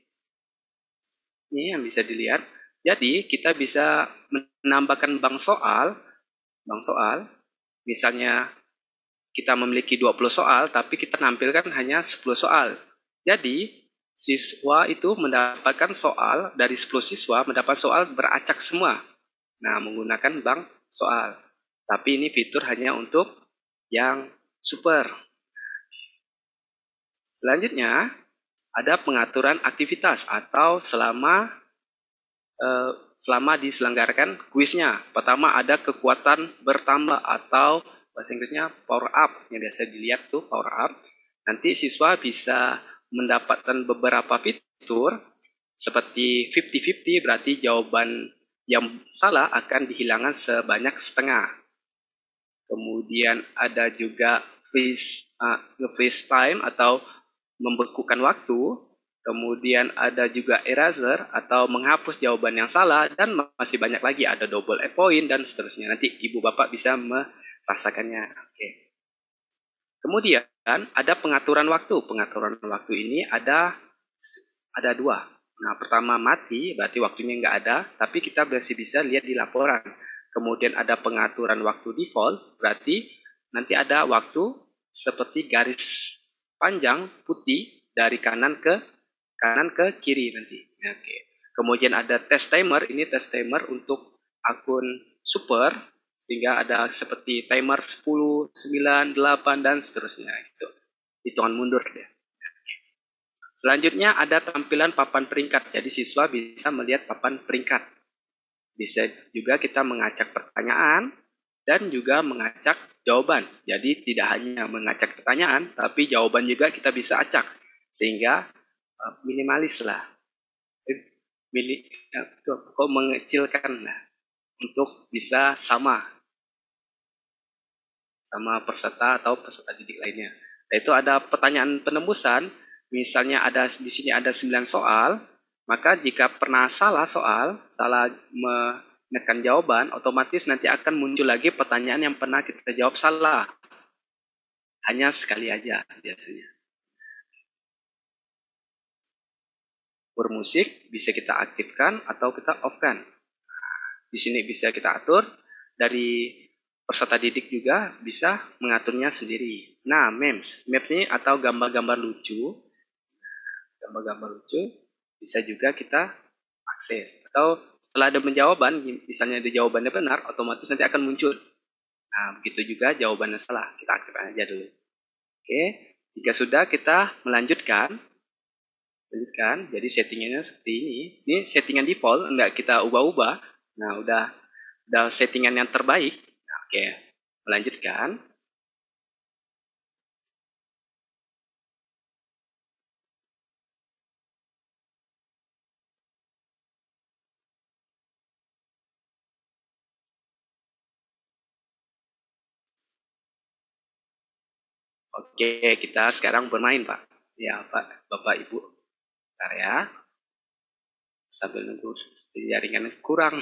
ini yang bisa dilihat. Jadi, kita bisa menambahkan bank soal. Misalnya kita memiliki 20 soal, tapi kita tampilkan hanya 10 soal. Jadi, siswa itu mendapatkan soal, dari 10 siswa mendapat soal beracak semua. Nah, menggunakan bank soal. Tapi ini fitur hanya untuk yang super. Selanjutnya, ada pengaturan aktivitas atau selama selama diselenggarakan kuisnya. Pertama ada kekuatan bertambah atau bahasa Inggrisnya power up, yang biasa dilihat tuh power up. Nanti siswa bisa mendapatkan beberapa fitur seperti 50-50, berarti jawaban yang salah akan dihilangkan sebanyak setengah. Kemudian ada juga freeze time atau membekukan waktu. Kemudian ada juga eraser atau menghapus jawaban yang salah, dan masih banyak lagi, ada double point dan seterusnya. Nanti ibu bapak bisa merasakannya. Oke. Kemudian ada pengaturan waktu. Pengaturan waktu ini ada dua. Nah, pertama mati, berarti waktunya nggak ada, tapi kita masih bisa lihat di laporan. Kemudian ada pengaturan waktu default, berarti nanti ada waktu seperti garis panjang putih dari kanan ke kiri nanti. Oke. Kemudian ada test timer, ini test timer untuk akun super, sehingga ada seperti timer 10, 9, 8 dan seterusnya gitu. Hitungan mundur deh. Oke. Selanjutnya ada tampilan papan peringkat. Jadi siswa bisa melihat papan peringkat. Bisa juga kita mengacak pertanyaan dan juga mengacak jawaban. Jadi tidak hanya mengacak pertanyaan, tapi jawaban juga kita bisa acak. Sehingga minimalis lah, kok mengecilkan lah untuk bisa sama peserta atau peserta didik lainnya. Nah, itu ada pertanyaan penembusan, misalnya di sini ada 9 soal, maka jika pernah salah menekan jawaban, otomatis nanti akan muncul lagi pertanyaan yang pernah kita jawab salah. Hanya sekali aja biasanya. Bermusik bisa kita aktifkan atau kita off-kan. Di sini bisa kita atur. Dari peserta didik juga bisa mengaturnya sendiri. Nah, memes ini atau gambar-gambar lucu. Bisa juga kita akses. Atau setelah ada jawaban, misalnya ada jawabannya benar, otomatis nanti akan muncul. Nah, begitu juga jawabannya salah. Kita aktifkan aja dulu. Oke, jika sudah kita melanjutkan. Jadi settingannya seperti ini. Ini settingan default, enggak kita ubah-ubah. Nah, udah settingan yang terbaik. Nah, oke, melanjutkan. Oke, kita sekarang bermain, Pak. Ya, Pak, Bapak, Ibu. Bentar ya. Sambil nunggu jaringan kurang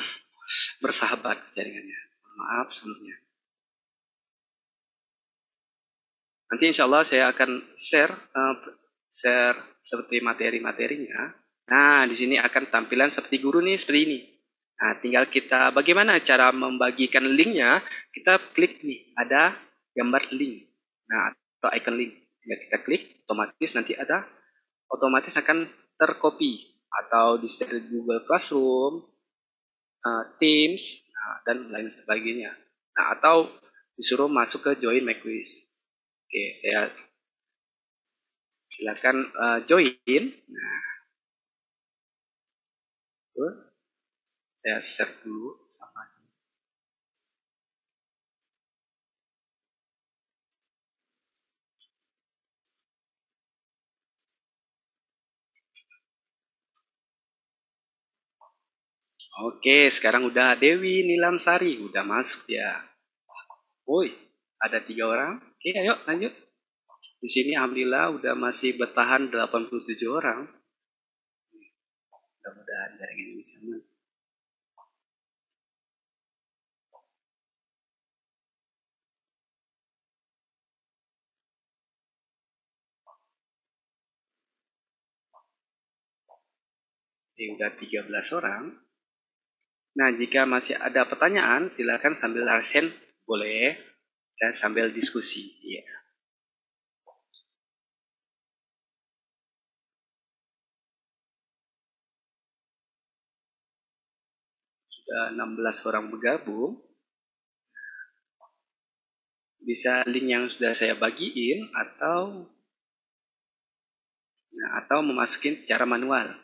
bersahabat jaringannya. Maaf sebelumnya. Nanti insya Allah saya akan share seperti materi-materinya. Nah, di sini akan tampilan seperti guru nih, seperti ini. Nah, tinggal kita bagaimana cara membagikan linknya. Kita klik nih, ada gambar link. Nah, atau icon link. Tinggal kita klik, otomatis akan tercopy atau di share di Google Classroom, Teams, dan lain sebagainya. Nah, atau disuruh masuk ke Join My Quiz. Oke, saya silakan join. Nah, saya share dulu sama. Oke, sekarang udah Dewi Nilamsari, udah masuk ya. Woi, ada 3 orang. Oke, ayo lanjut. Di sini alhamdulillah udah masih bertahan 87 orang. Mudah-mudahan jaringan ini sama. Ini udah 13 orang. Nah, jika masih ada pertanyaan, silakan sambil raise hand, boleh, dan sambil diskusi. Ya. Sudah 16 orang bergabung. Bisa link yang sudah saya bagiin atau memasukin secara manual.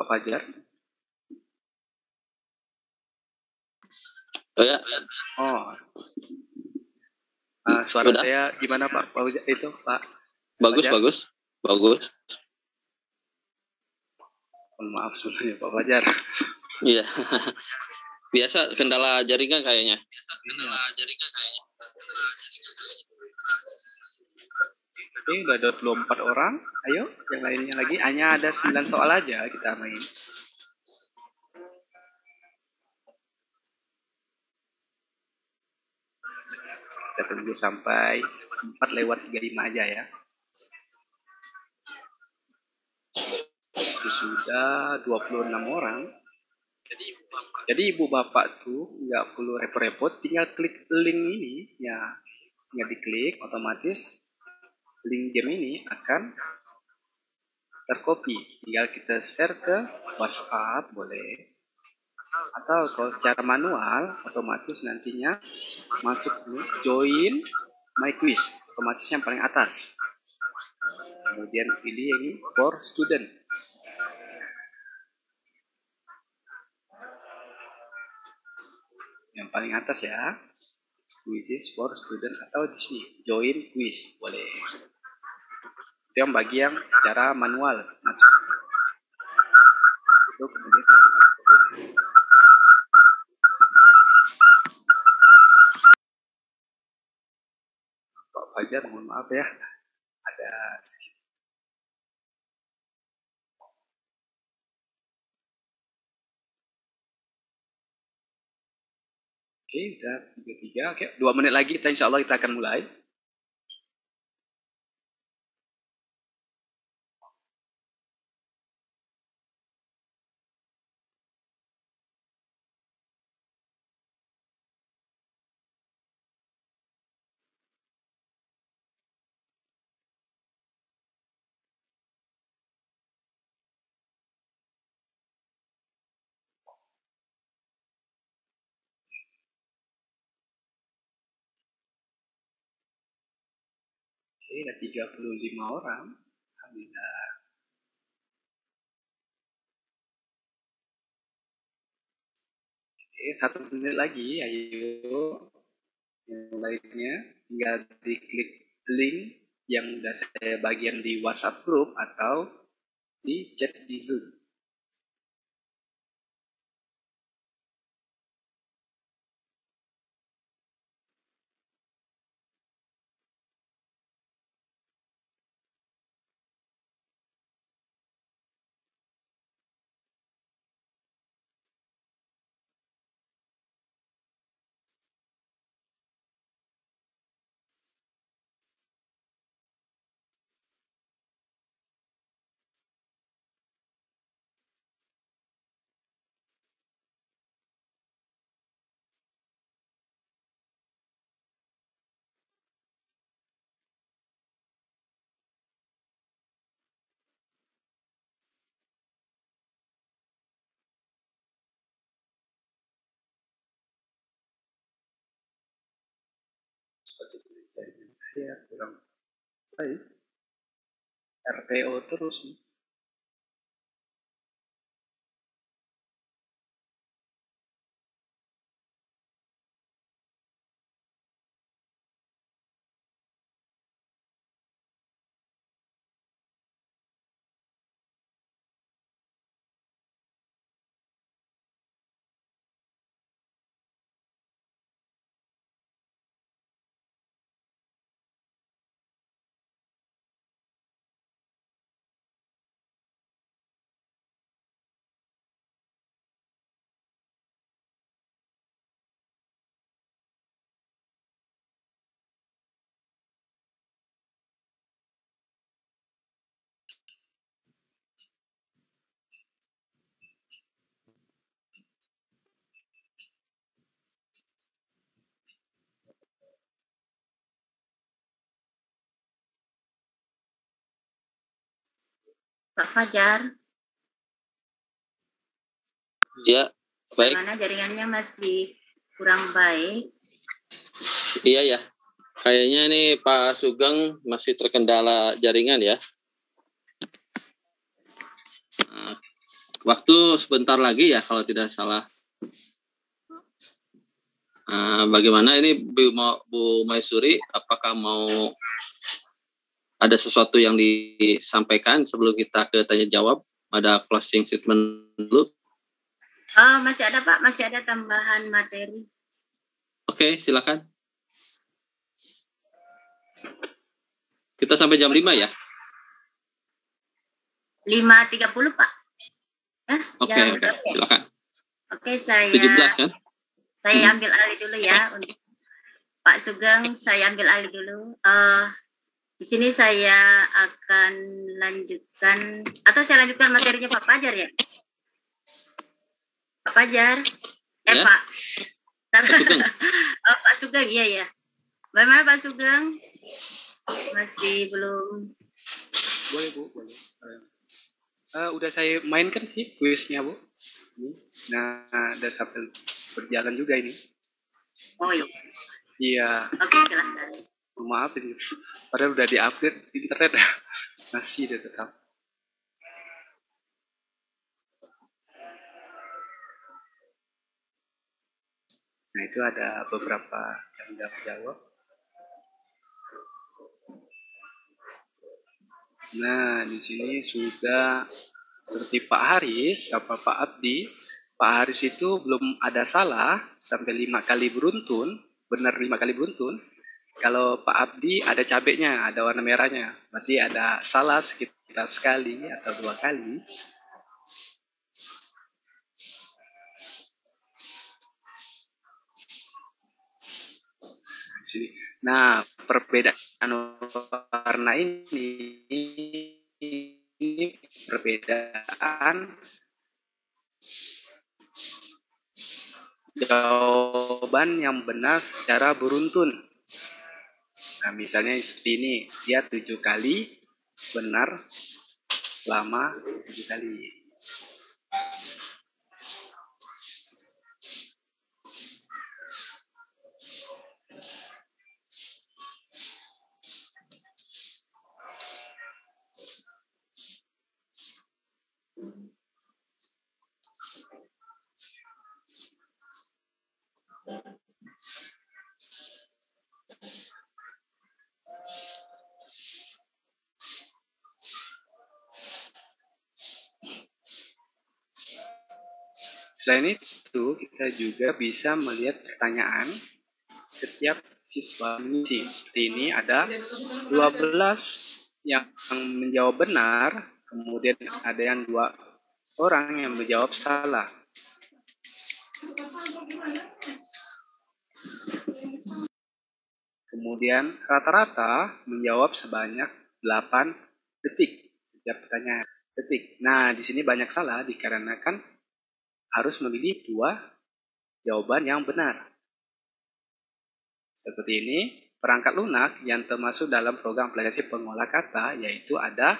Pak Fajar. Oh ya. Oh. Suara Udah? saya gimana Pak? Itu Pak? Bagus, Fajar? bagus. Maaf sebenarnya Pak Fajar. Iya. Biasa kendala jaringan kayaknya. Oke, udah 24 orang. Ayo, yang lainnya lagi. Hanya ada 9 soal aja kita main. Kita tunggu sampai 4:35 aja ya. Sudah 26 orang. Jadi ibu bapak tuh nggak perlu repot-repot, tinggal klik link ini ya, tinggal diklik, otomatis link game ini akan tercopy. Tinggal kita share ke WhatsApp boleh, atau kalau secara manual otomatis nantinya masuk join my quiz, otomatis yang paling atas. Kemudian pilih ini for student. Yang paling atas ya, quizzes for student, atau di sini join quiz boleh. Itu yang bagi yang secara manual masuk. Itu kemudian Pak Fajar, mohon maaf ya, ada sedikit. Oke, udah 33. Oke, 2 menit lagi insya Allah kita akan mulai. Oke, ada 35 orang. Alhamdulillah. Oke, 1 menit lagi. Ayo. Yang lainnya tinggal diklik link yang udah saya bagian di WhatsApp group atau di chat di Zoom. Seperti jaringan saya kurang baik. RPO terus nih. Pak Fajar. Ya, baik. Bagaimana jaringannya masih kurang baik? Iya ya. Kayaknya nih Pak Sugeng masih terkendala jaringan ya. Waktu sebentar lagi ya kalau tidak salah. Bagaimana ini Bu Maisuri, apakah mau ada sesuatu yang disampaikan sebelum kita ke tanya jawab? Ada closing statement dulu? Masih ada Pak, masih ada tambahan materi. Oke, silakan. Kita sampai jam 5 ya? 5.30 Pak. Oke, silakan. Oke, saya 17 kan? Saya ambil alih dulu ya untuk Pak Sugeng, saya ambil alih dulu. Di sini saya akan lanjutkan, atau saya lanjutkan materinya Pak Fajar ya? Pak Fajar? Ya. Pak. Pak Sugeng. Pak Sugeng, iya ya. Bagaimana Pak Sugeng? Masih belum. Boleh Bu, boleh. Udah saya mainkan sih kuisnya Bu. Nah, ada sambil berjalan juga ini. Oh iya. Iya. Oke, silahkan. Maaf ini, padahal udah diupdate internet masih deh tetap. Nah itu ada beberapa yang jawab. Nah di sini sudah seperti Pak Haris apa Pak Abdi. Pak Haris itu belum ada salah sampai 5 kali beruntun, benar 5 kali beruntun. Kalau Pak Abdi ada cabenya, ada warna merahnya, berarti ada salah sekitar sekali atau 2 kali. Nah, perbedaan warna ini perbedaan jawaban yang benar secara beruntun. Nah, misalnya seperti ini, dia 7 kali benar selama 7 kali. Selain itu, kita juga bisa melihat pertanyaan setiap siswa mengisi. Seperti ini ada 12 yang menjawab benar, kemudian ada yang 2 orang yang menjawab salah. Kemudian rata-rata menjawab sebanyak 8 detik setiap pertanyaan. Detik. Nah, di sini banyak salah dikarenakan harus memilih 2 jawaban yang benar. Seperti ini, perangkat lunak yang termasuk dalam program aplikasi pengolah kata yaitu ada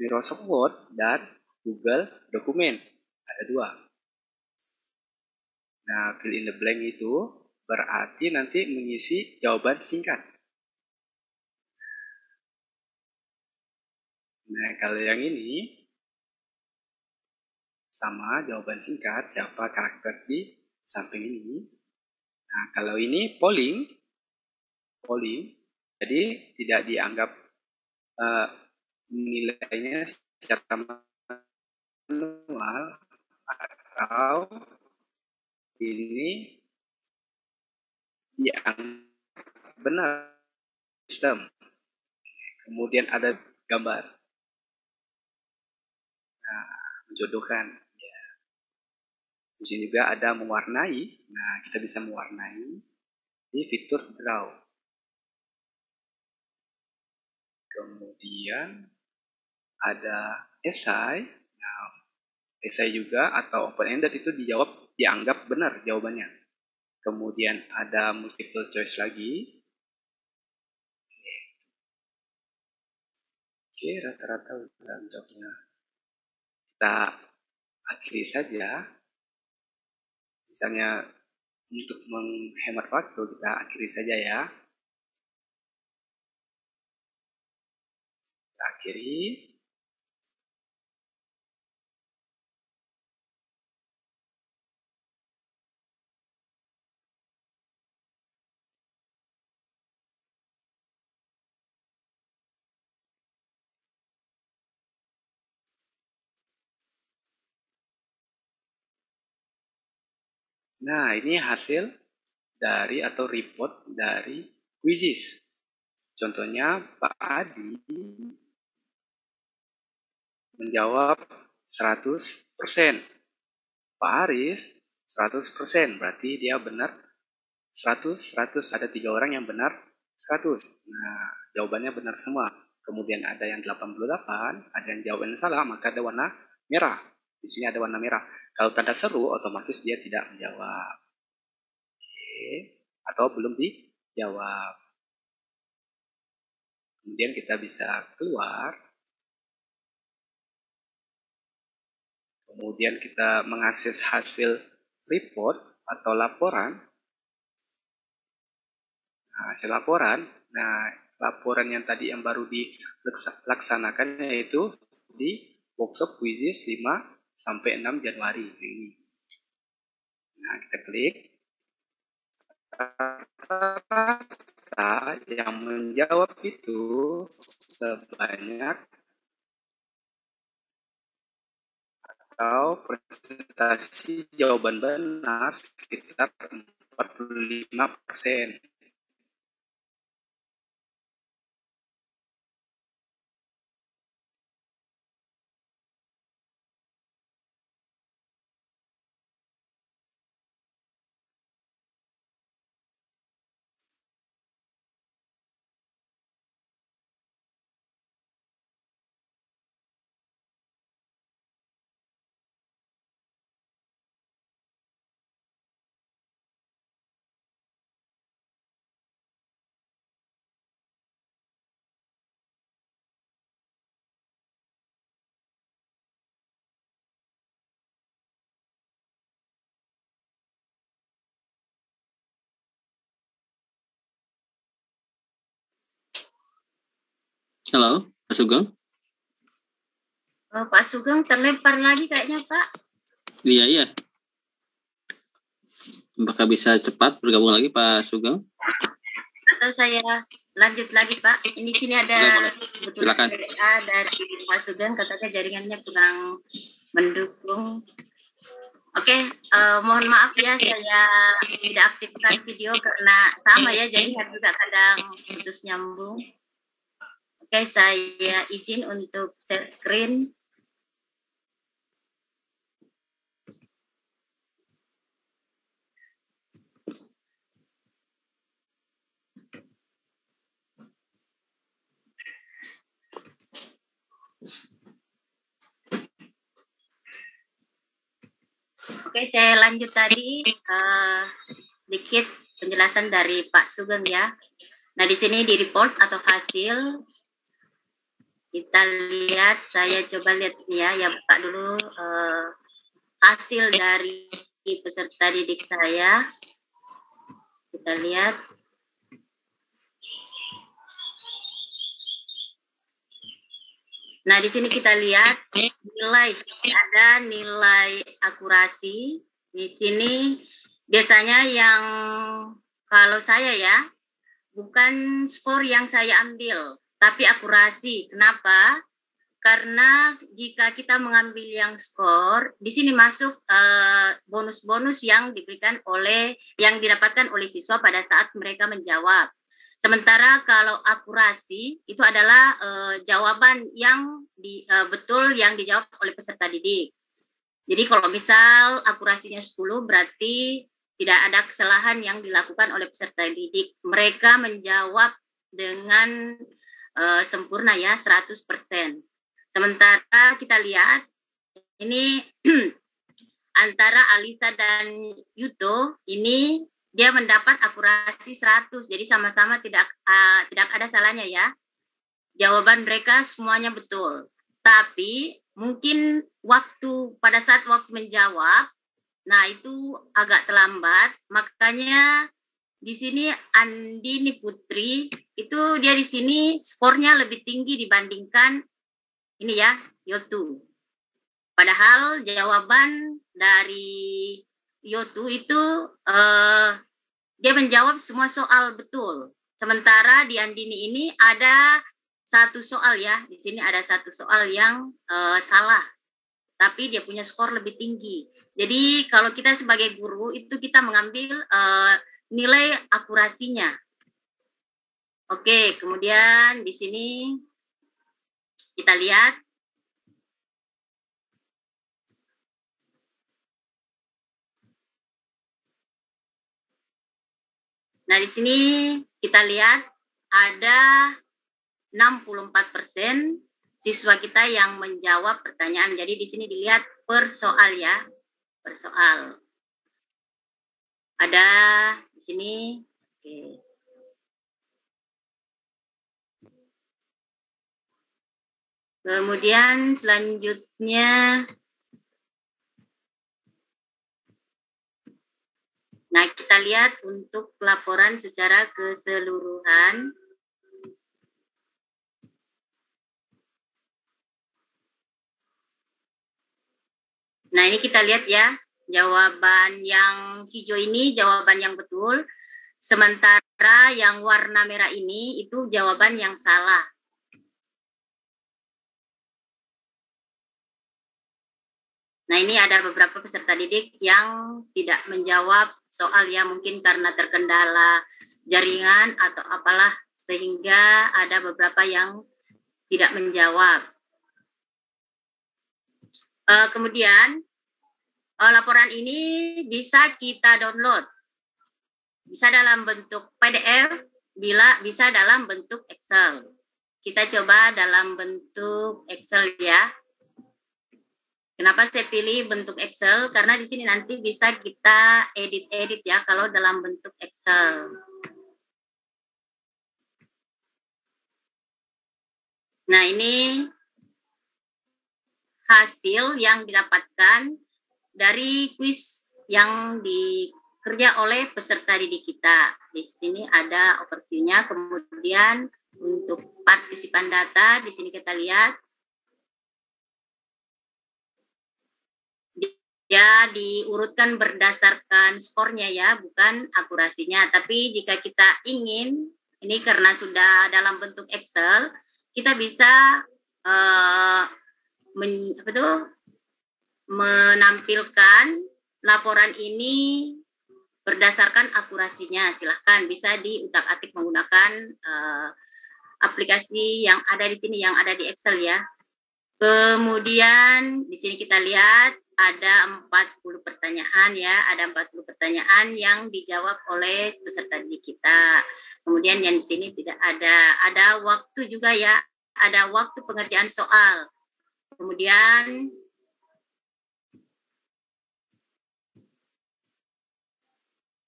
Microsoft Word dan Google Dokumen. Ada 2. Nah, fill in the blank itu berarti nanti mengisi jawaban singkat. Nah, kalau yang ini sama jawaban singkat, siapa karakter di samping ini. Nah, kalau ini polling, jadi tidak dianggap nilainya secara manual atau ini yang benar sistem. Kemudian ada gambar. Nah, menjodohkan. Di sini juga ada mewarnai. Nah, kita bisa mewarnai di fitur draw. Kemudian ada esai. Nah, esai juga atau open-ended itu dianggap benar jawabannya. Kemudian ada multiple choice lagi. Oke, rata-rata udah jawabnya. Kita akhiri saja. Misalnya untuk menghemat waktu kita akhiri saja ya. Kita akhiri. Nah, ini hasil dari atau report dari quizzes. Contohnya Pak Adi menjawab 100%. Pak Aris 100%, berarti dia benar 100. Ada 3 orang yang benar 100. Nah, jawabannya benar semua. Kemudian ada yang 88, ada yang jawabannya salah, maka ada warna merah. Di sini ada warna merah. Kalau tanda seru, otomatis dia tidak menjawab. Oke. Atau belum dijawab. Kemudian kita bisa keluar. Kemudian kita mengakses hasil report atau laporan. Nah, hasil laporan. Nah, laporan yang tadi yang baru dilaksanakan yaitu di workshop quizzes 5-6 Januari ini. Nah, kita klik. Yang menjawab itu sebanyak atau presentasi jawaban benar sekitar 45%. Halo, Pak Sugeng? Pak Sugeng terlempar lagi kayaknya, Pak. Iya. Apakah bisa cepat bergabung lagi, Pak Sugeng? Atau saya lanjut lagi, Pak? Ini sini ada Silakan. dari Pak Sugeng, katanya jaringannya kurang mendukung. Oke, mohon maaf ya, saya tidak aktifkan video karena sama ya, jaringan juga kadang putus nyambung. Oke, saya izin untuk share screen. Oke, saya lanjut tadi sedikit penjelasan dari Pak Sugeng ya. Nah, di sini di report atau hasil kita lihat, saya coba lihat ya buka dulu hasil dari peserta didik saya. Kita lihat. Nah, di sini kita lihat nilai, ada nilai akurasi. Di sini biasanya yang kalau saya ya, bukan skor yang saya ambil, tapi akurasi. Kenapa? Karena jika kita mengambil yang skor, di sini masuk bonus-bonus yang diberikan yang didapatkan oleh siswa pada saat mereka menjawab. Sementara kalau akurasi itu adalah jawaban yang betul yang dijawab oleh peserta didik. Jadi kalau misal akurasinya 10 berarti tidak ada kesalahan yang dilakukan oleh peserta didik. Mereka menjawab dengan sempurna ya, 100%. Sementara kita lihat ini antara Alisa dan Yuto ini dia mendapat akurasi 100. Jadi sama-sama tidak ada salahnya ya. Jawaban mereka semuanya betul. Tapi mungkin pada saat waktu menjawab, nah itu agak terlambat. Makanya di sini Andini Putri itu dia di sini skornya lebih tinggi dibandingkan ini ya, Yotu. Padahal jawaban dari Yotu itu dia menjawab semua soal betul. Sementara di Andini ini ada satu soal ya, di sini ada satu soal yang salah. tapi dia punya skor lebih tinggi. Jadi kalau kita sebagai guru itu kita mengambil nilai akurasinya. Oke, kemudian di sini kita lihat. Nah, di sini kita lihat ada 64% siswa kita yang menjawab pertanyaan. Jadi di sini dilihat per soal ya, per soal. Ada di sini. Oke. Kemudian selanjutnya, nah kita lihat untuk pelaporan secara keseluruhan. Nah ini kita lihat ya, jawaban yang hijau ini jawaban yang betul, sementara yang warna merah ini itu jawaban yang salah. Nah ini ada beberapa peserta didik yang tidak menjawab soal ya, mungkin karena terkendala jaringan atau apalah, sehingga ada beberapa yang tidak menjawab. Kemudian laporan ini bisa kita download, bisa dalam bentuk PDF, bisa dalam bentuk Excel. Kita coba dalam bentuk Excel ya. Kenapa saya pilih bentuk Excel? Karena di sini nanti bisa kita edit-edit ya kalau dalam bentuk Excel. Nah, ini hasil yang didapatkan dari kuis yang dikerja oleh peserta didik kita. Di sini ada overview-nya, kemudian untuk partisipan data di sini kita lihat ya diurutkan berdasarkan skornya ya, bukan akurasinya. Tapi jika kita ingin, ini karena sudah dalam bentuk Excel, kita bisa menampilkan laporan ini berdasarkan akurasinya. Silahkan bisa diutak-atik menggunakan aplikasi yang ada di sini, yang ada di Excel ya. Kemudian di sini kita lihat ada 40 pertanyaan ya, ada 40 pertanyaan yang dijawab oleh peserta didik kita. Kemudian yang di sini tidak ada waktu juga ya, ada waktu pengerjaan soal. Kemudian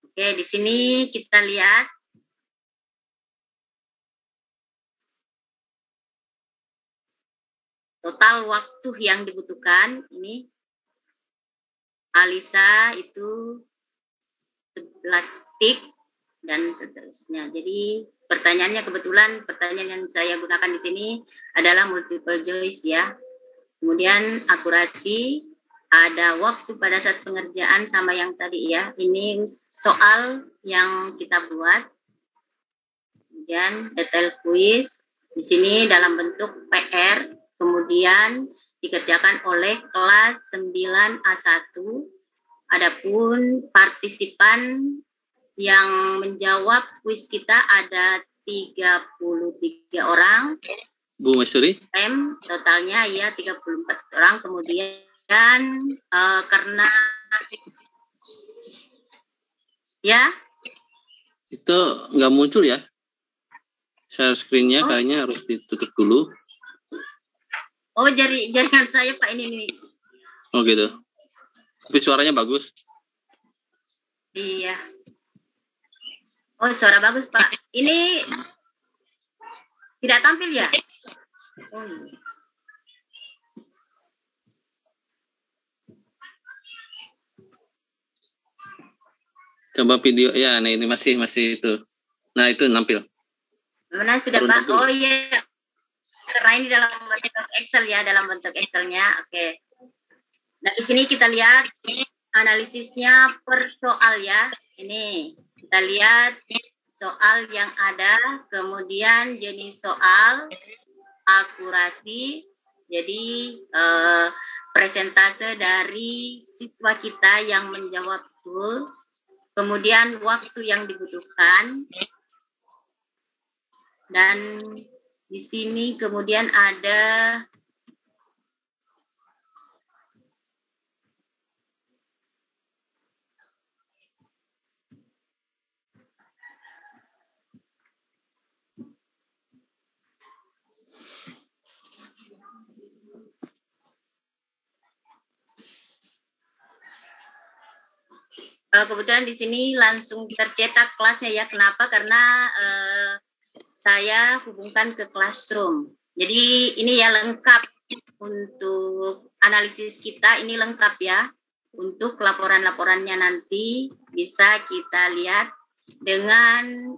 oke, di sini kita lihat total waktu yang dibutuhkan ini Alisa itu 11 detik dan seterusnya. Jadi pertanyaannya kebetulan pertanyaan yang saya gunakan di sini adalah multiple choice ya. Kemudian akurasi, ada waktu pada saat pengerjaan sama yang tadi ya. Ini soal yang kita buat. Kemudian detail kuis di sini dalam bentuk PR. Kemudian dikerjakan oleh kelas 9A1. Adapun partisipan yang menjawab kuis kita ada 33 orang. Bu Masyuri? Totalnya ya 34 orang. Kemudian karena ya itu nggak muncul ya? Share screen-nya kayaknya harus ditutup dulu. Oh, jaringan saya Pak ini. Oh gitu. Tapi suaranya bagus. Iya. Oh, suara bagus Pak. Ini tidak tampil ya? Oh iya. Coba video ya, nah ini masih itu. Nah itu nampil. Mana sudah Pak? Oh iya. Karena ini dalam bentuk Excel ya, dalam bentuk Excelnya. Oke. Nah di sini kita lihat analisisnya per soal ya. Ini kita lihat soal yang ada, kemudian jenis soal, akurasi, Jadi presentase dari siswa kita yang menjawab betul, kemudian waktu yang dibutuhkan, dan di sini kemudian ada kebetulan di sini langsung tercetak kelasnya ya. Kenapa? Karena saya hubungkan ke Classroom. Jadi ini ya lengkap untuk analisis kita, ini lengkap ya. Untuk laporan-laporannya nanti bisa kita lihat dengan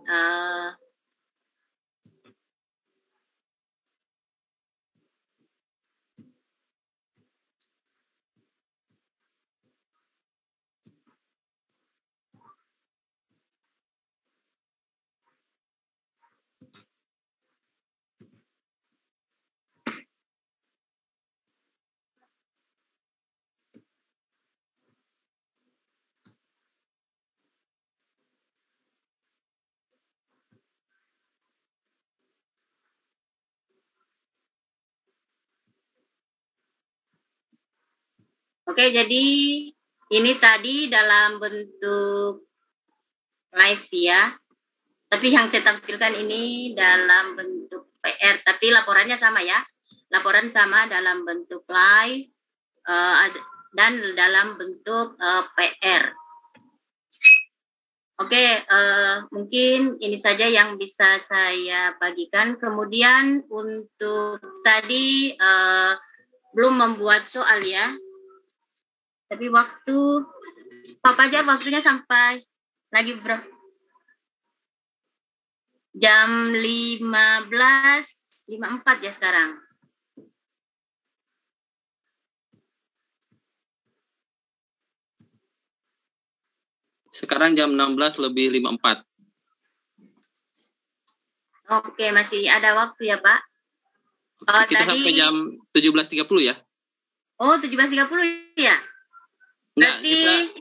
oke, jadi ini tadi dalam bentuk live ya. Tapi yang saya tampilkan ini dalam bentuk PR, tapi laporannya sama ya. Laporan sama dalam bentuk live dan dalam bentuk PR. Oke, mungkin ini saja yang bisa saya bagikan. Kemudian untuk tadi belum membuat soal ya. Tapi waktu Pak Fajar waktunya sampai lagi berapa? Jam 15.54 ya sekarang. Sekarang jam 16:54. Oke, masih ada waktu ya, Pak? Oh, kita tadi sampai jam 17.30 ya? Oh, 17.30 ya? Berarti kita...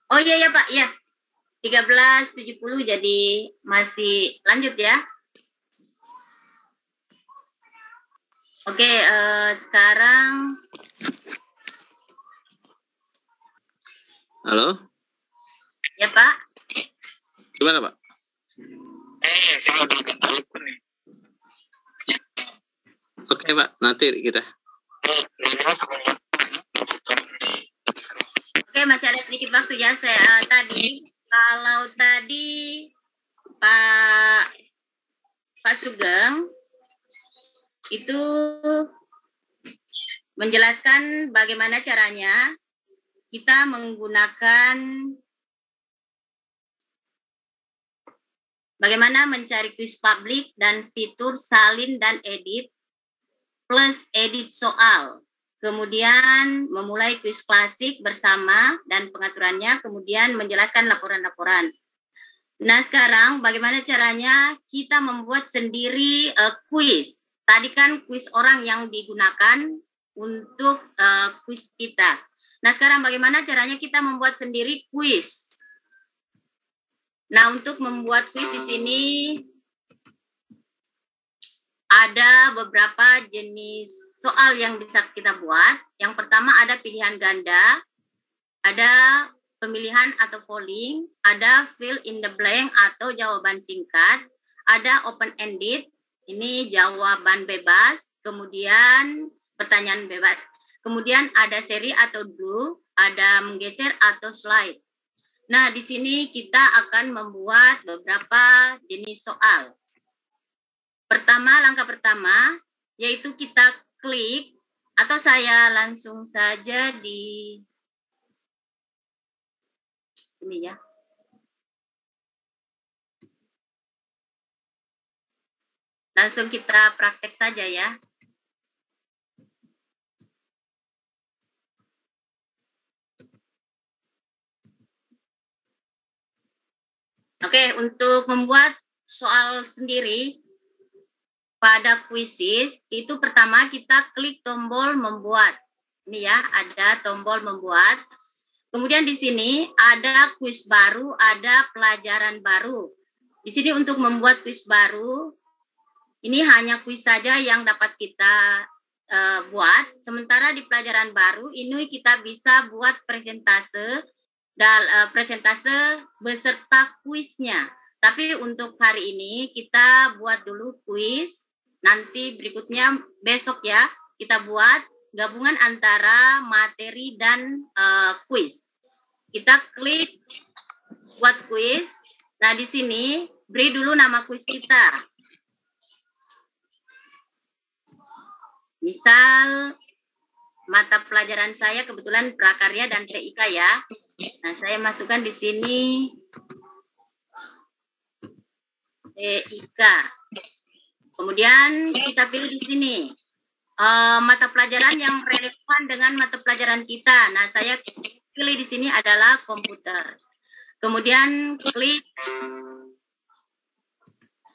Oh iya ya, Pak, ya. 13.70 jadi masih lanjut ya. Oke, sekarang halo? Ya, Pak. Gimana, Pak? Oke, Pak. Nanti kita. Oke, masih ada sedikit waktu ya. Saya kalau tadi Pak Sugeng itu menjelaskan bagaimana caranya kita menggunakan bagaimana mencari kuis publik dan fitur salin dan edit plus edit soal. Kemudian memulai kuis klasik bersama dan pengaturannya, kemudian menjelaskan laporan-laporan. Nah, sekarang bagaimana caranya kita membuat sendiri kuis. Tadi kan kuis orang yang digunakan untuk kuis kita. Nah, sekarang bagaimana caranya kita membuat sendiri kuis. Nah, untuk membuat kuis di sini ada beberapa jenis soal yang bisa kita buat. Yang pertama ada pilihan ganda, ada pemilihan atau polling, ada fill in the blank atau jawaban singkat, ada open-ended, ini jawaban bebas, kemudian pertanyaan bebas. Kemudian ada seri atau draw, ada menggeser atau slide. Nah, di sini kita akan membuat beberapa jenis soal. Pertama, langkah pertama, yaitu kita klik, atau saya langsung saja di ini ya. Langsung kita praktek saja ya. Oke, untuk membuat soal sendiri, pada kuisis, itu pertama kita klik tombol membuat. Ini ya, ada tombol membuat. Kemudian di sini ada kuis baru, ada pelajaran baru. Di sini untuk membuat kuis baru, ini hanya kuis saja yang dapat kita buat. Sementara di pelajaran baru ini kita bisa buat presentase dan presentase beserta kuisnya. Tapi untuk hari ini kita buat dulu kuis. Nanti berikutnya besok ya kita buat gabungan antara materi dan kuis. Kita klik buat kuis. Nah di sini beri dulu nama kuis kita. Misal mata pelajaran saya kebetulan prakarya dan TIK ya. Nah, saya masukkan di sini TIK. Kemudian kita pilih di sini mata pelajaran yang relevan dengan mata pelajaran kita. Nah, saya pilih di sini adalah komputer. Kemudian klik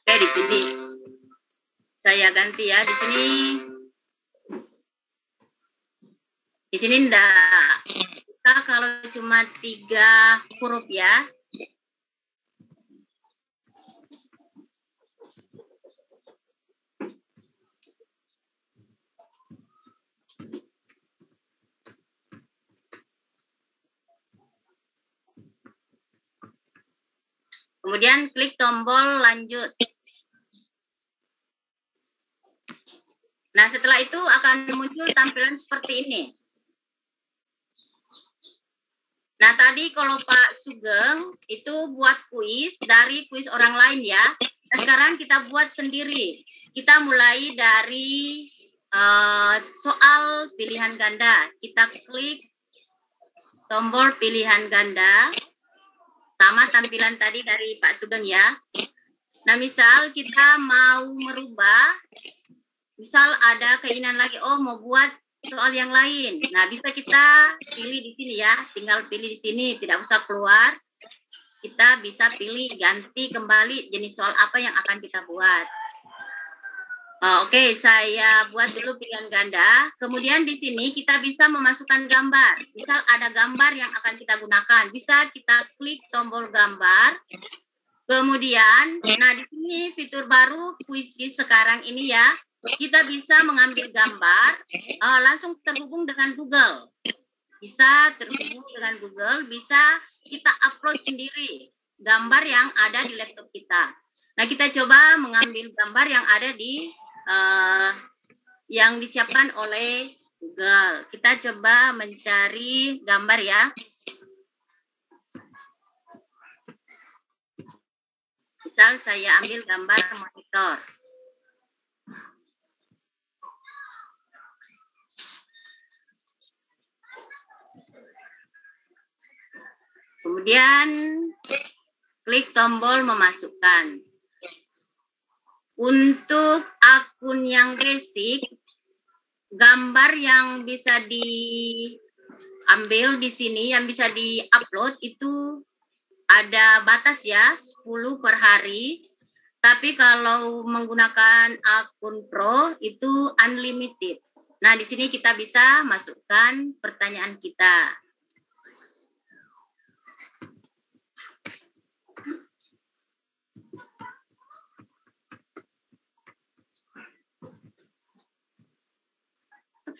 di sini. Saya ganti ya di sini. Di sini enggak, kita kalau cuma 3 huruf ya. Kemudian klik tombol lanjut. Nah, setelah itu akan muncul tampilan seperti ini. Nah, tadi kalau Pak Sugeng itu buat kuis dari kuis orang lain ya. Nah, sekarang kita buat sendiri. Kita mulai dari soal pilihan ganda. Kita klik tombol pilihan ganda. Sama tampilan tadi dari Pak Sugeng ya. Nah, misal kita mau merubah. Misal ada keinginan lagi, oh mau buat soal yang lain. Nah, bisa kita pilih di sini ya. Tinggal pilih di sini, tidak usah keluar. Kita bisa pilih ganti kembali jenis soal apa yang akan kita buat. Oke, saya buat dulu pilihan ganda. Kemudian di sini kita bisa memasukkan gambar. Misal ada gambar yang akan kita gunakan. Bisa kita klik tombol gambar. Kemudian, nah di sini fitur baru kuisis sekarang ini ya. Kita bisa mengambil gambar, langsung terhubung dengan Google. Bisa terhubung dengan Google, bisa kita upload sendiri gambar yang ada di laptop kita. Nah, kita coba mengambil gambar yang ada di yang disiapkan oleh Google. Kita coba mencari gambar ya. Misal saya ambil gambar monitor. Kemudian klik tombol memasukkan. Untuk akun yang basic, gambar yang bisa diambil di sini, yang bisa di-upload itu ada batas ya, 10 per hari. Tapi kalau menggunakan akun Pro itu unlimited. Nah, di sini kita bisa masukkan pertanyaan kita.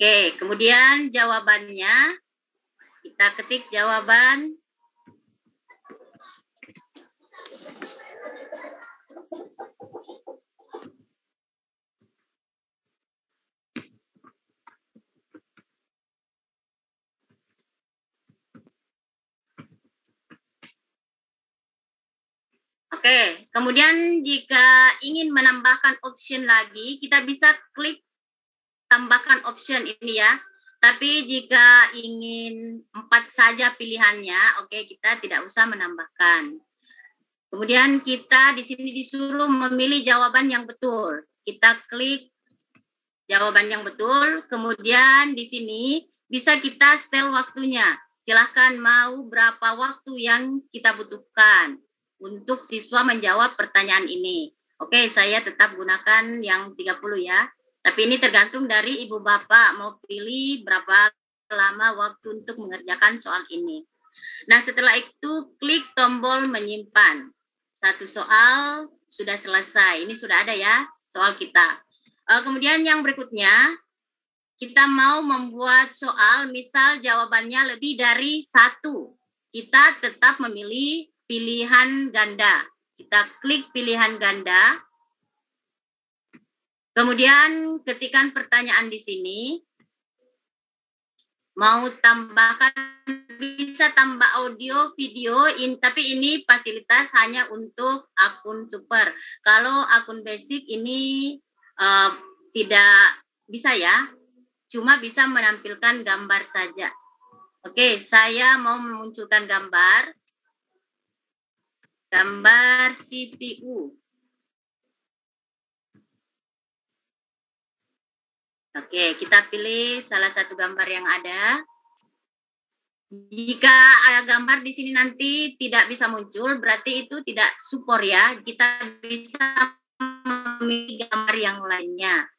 Oke, kemudian jawabannya, kita ketik jawaban. Oke, kemudian jika ingin menambahkan option lagi, kita bisa klik tambahkan option ini ya. Tapi jika ingin 4 saja pilihannya, oke, kita tidak usah menambahkan. Kemudian kita di sini disuruh memilih jawaban yang betul. Kita klik jawaban yang betul, kemudian di sini bisa kita setel waktunya. Silahkan mau berapa waktu yang kita butuhkan untuk siswa menjawab pertanyaan ini. Oke, saya tetap gunakan yang 30 ya. Tapi ini tergantung dari ibu bapak mau pilih berapa lama waktu untuk mengerjakan soal ini. Nah, setelah itu klik tombol menyimpan. Satu soal sudah selesai. Ini sudah ada ya soal kita. Kemudian yang berikutnya, kita mau membuat soal, misal jawabannya lebih dari satu. Kita tetap memilih pilihan ganda. Kita klik pilihan ganda. Kemudian ketikkan pertanyaan di sini. Mau tambahkan, bisa tambah audio, video, tapi ini fasilitas hanya untuk akun super. Kalau akun basic ini tidak bisa ya, cuma bisa menampilkan gambar saja. Oke, saya mau memunculkan gambar CPU. Oke, kita pilih salah satu gambar yang ada. Jika gambar di sini nanti tidak bisa muncul, berarti itu tidak support ya. Kita bisa memilih gambar yang lainnya.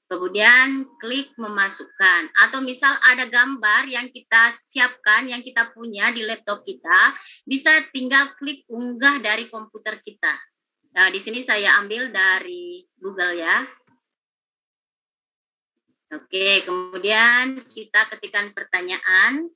Kemudian klik memasukkan. Atau misal ada gambar yang kita siapkan, yang kita punya di laptop kita, bisa tinggal klik unggah dari komputer kita. Nah, di sini saya ambil dari Google ya. Oke, kemudian kita ketikkan pertanyaan.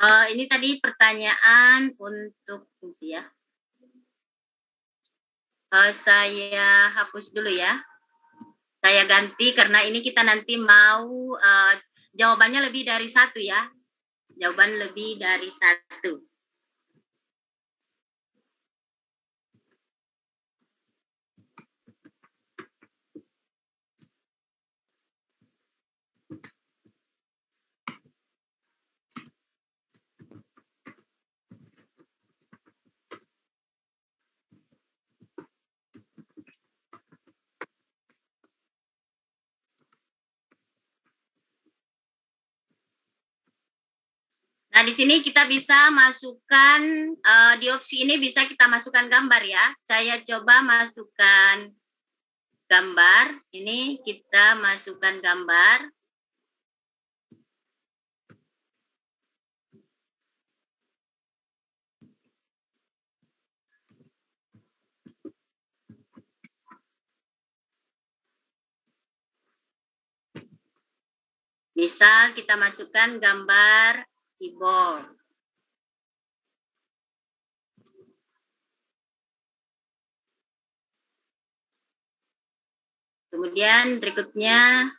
Ini tadi pertanyaan untuk fungsi ya. Saya hapus dulu ya. Saya ganti karena ini kita nanti mau jawabannya lebih dari satu ya. Jawaban lebih dari satu. Nah, di sini kita bisa masukkan, di opsi ini bisa kita masukkan gambar ya. Saya coba masukkan gambar. Ini kita masukkan gambar. Misal kita masukkan gambar keyboard. Kemudian berikutnya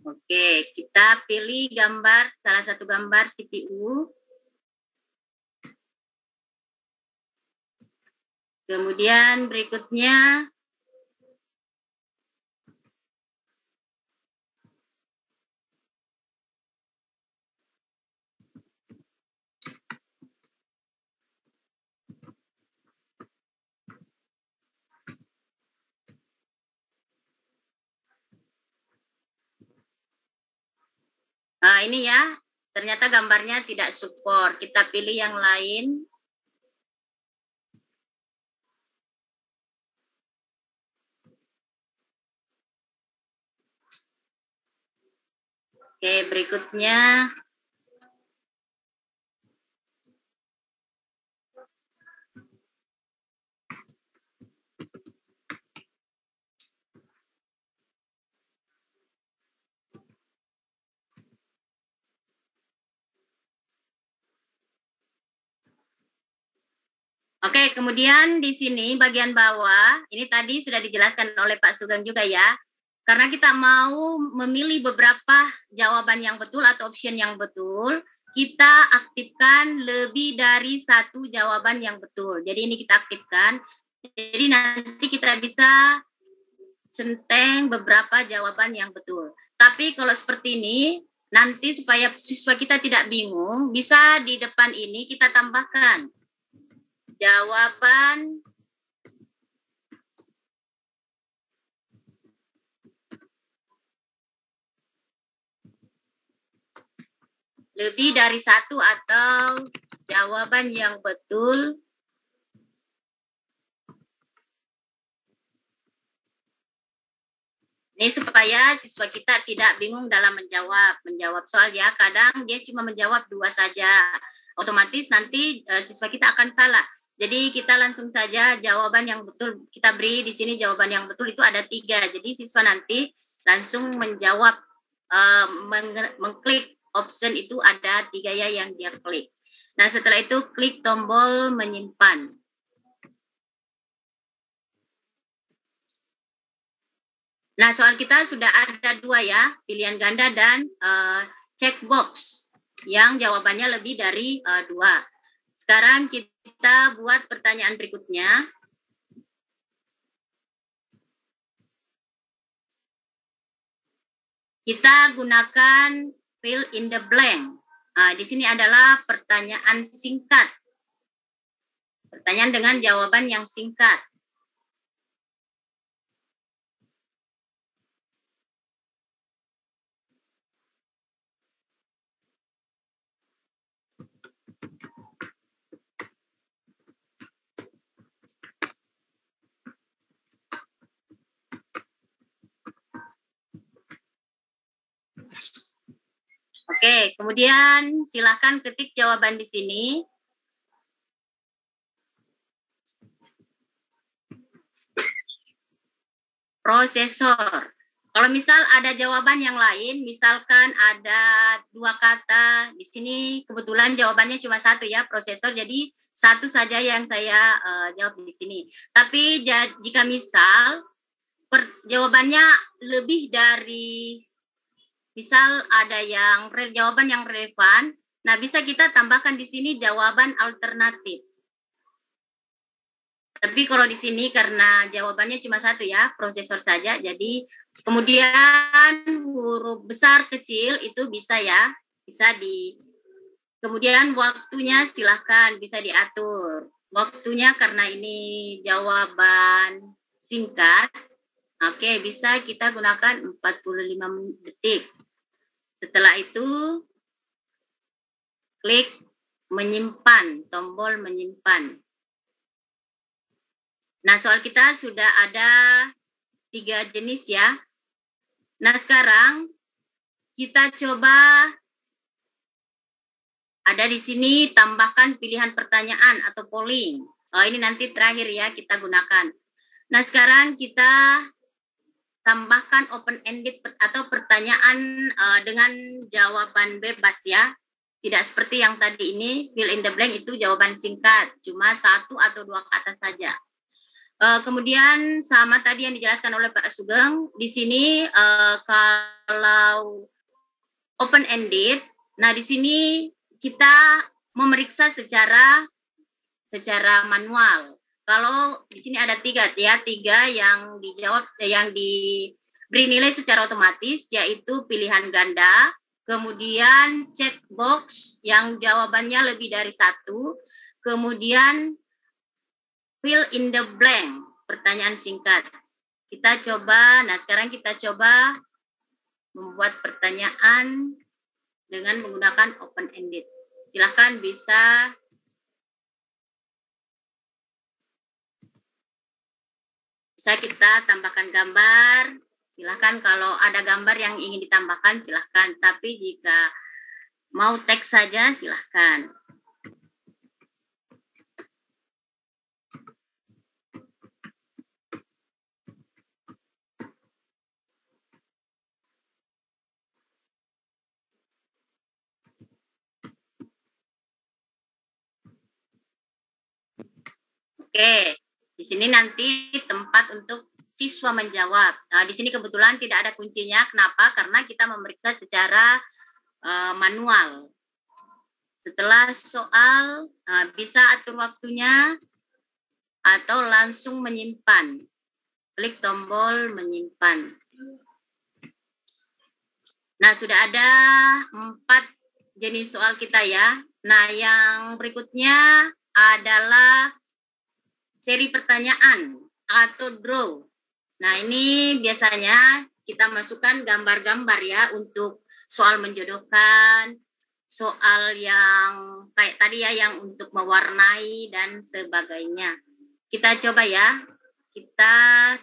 oke, kita pilih gambar, salah satu gambar CPU. Kemudian berikutnya ini ya, ternyata gambarnya tidak support. Kita pilih yang lain. Oke, berikutnya oke, kemudian di sini bagian bawah, ini tadi sudah dijelaskan oleh Pak Sugeng juga ya. Karena kita mau memilih beberapa jawaban yang betul atau option yang betul, kita aktifkan lebih dari satu jawaban yang betul. Jadi ini kita aktifkan. Jadi nanti kita bisa centeng beberapa jawaban yang betul. Tapi kalau seperti ini, nanti supaya siswa kita tidak bingung, bisa di depan ini kita tambahkan jawaban lebih dari satu atau jawaban yang betul ini supaya siswa kita tidak bingung dalam menjawab soal ya. Kadang dia cuma menjawab 2 saja. Otomatis nanti siswa kita akan salah. Jadi kita langsung saja jawaban yang betul kita beri di sini jawaban yang betul itu ada 3. Jadi siswa nanti langsung menjawab mengklik option itu ada 3 ya yang dia klik. Nah setelah itu klik tombol menyimpan. Nah, soal kita sudah ada 2 ya, pilihan ganda dan checkbox yang jawabannya lebih dari 2. Sekarang kita buat pertanyaan berikutnya. Kita gunakan fill in the blank. Di sini adalah pertanyaan singkat. Pertanyaan dengan jawaban yang singkat. Oke, kemudian silakan ketik jawaban di sini. Prosesor. Kalau misal ada jawaban yang lain, misalkan ada 2 kata, di sini kebetulan jawabannya cuma 1 ya, prosesor, jadi 1 saja yang saya jawab di sini. Tapi jika misal jawabannya lebih dari, misal ada yang jawaban yang relevan, nah bisa kita tambahkan di sini jawaban alternatif. Tapi kalau di sini karena jawabannya cuma 1 ya, prosesor saja. Jadi kemudian huruf besar kecil itu bisa ya, bisa kemudian waktunya silahkan bisa diatur. Waktunya karena ini jawaban singkat, oke bisa kita gunakan 45 detik. Setelah itu klik menyimpan, tombol menyimpan. Nah, soal kita sudah ada 3 jenis ya. Nah, sekarang kita coba ada di sini tambahkan pilihan pertanyaan atau polling. Ini nanti terakhir ya kita gunakan. Nah, sekarang kita tambahkan open-ended atau pertanyaan dengan jawaban bebas ya. Tidak seperti yang tadi ini, fill in the blank itu jawaban singkat. Cuma 1 atau 2 kata saja. Kemudian sama tadi yang dijelaskan oleh Pak Sugeng, di sini kalau open ended, nah di sini kita memeriksa secara manual. Kalau di sini ada 3 ya, 3 yang dijawab yang diberi nilai secara otomatis yaitu pilihan ganda, kemudian checkbox yang jawabannya lebih dari 1, kemudian fill in the blank, pertanyaan singkat. Kita coba, nah sekarang kita coba membuat pertanyaan dengan menggunakan open-ended. Silahkan bisa kita tambahkan gambar. Silahkan kalau ada gambar yang ingin ditambahkan, silahkan. Tapi jika mau teks saja, silahkan. Oke, di sini nanti tempat untuk siswa menjawab. Nah, di sini kebetulan tidak ada kuncinya. Kenapa? Karena kita memeriksa secara manual. Setelah soal, bisa atur waktunya atau langsung menyimpan. Klik tombol menyimpan. Nah, sudah ada 4 jenis soal kita ya. Nah, yang berikutnya adalah seri pertanyaan atau draw. Nah, ini biasanya kita masukkan gambar-gambar ya untuk soal menjodohkan, soal yang kayak tadi ya, yang untuk mewarnai dan sebagainya. Kita coba ya, kita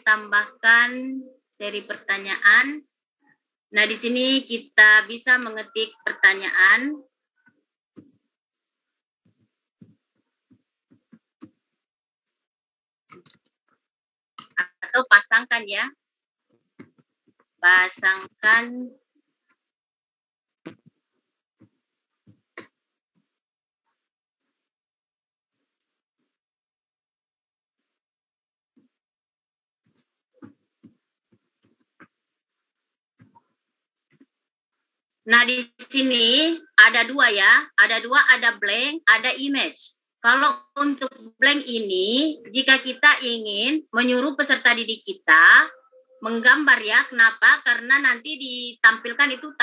tambahkan seri pertanyaan. Nah, di sini kita bisa mengetik pertanyaan. Atau pasangkan ya. Pasangkan Nah, di sini ada 2 ya. Ada 2, ada blank, ada image. Kalau untuk blank ini, jika kita ingin menyuruh peserta didik kita menggambar ya. Kenapa? Karena nanti ditampilkan itu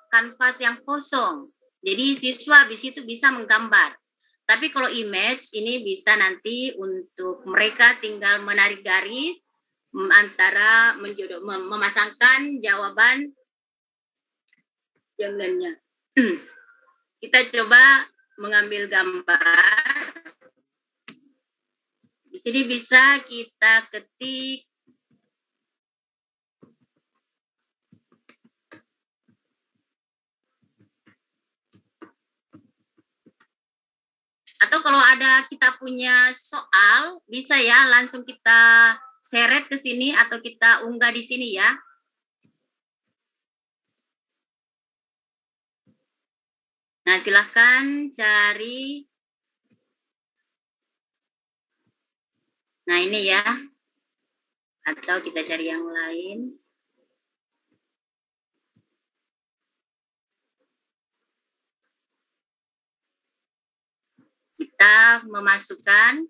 kanvas yang kosong. Jadi siswa di situ bisa menggambar. Tapi kalau image ini bisa nanti untuk mereka tinggal menarik garis antara memasangkan jawaban yang lainnya. Kita coba mengambil gambar. Di sini bisa kita ketik atau kalau ada kita punya soal bisa ya langsung kita seret ke sini atau kita unggah di sini ya. Nah, silahkan cari. Nah, ini ya. Atau kita cari yang lain. Kita memasukkan.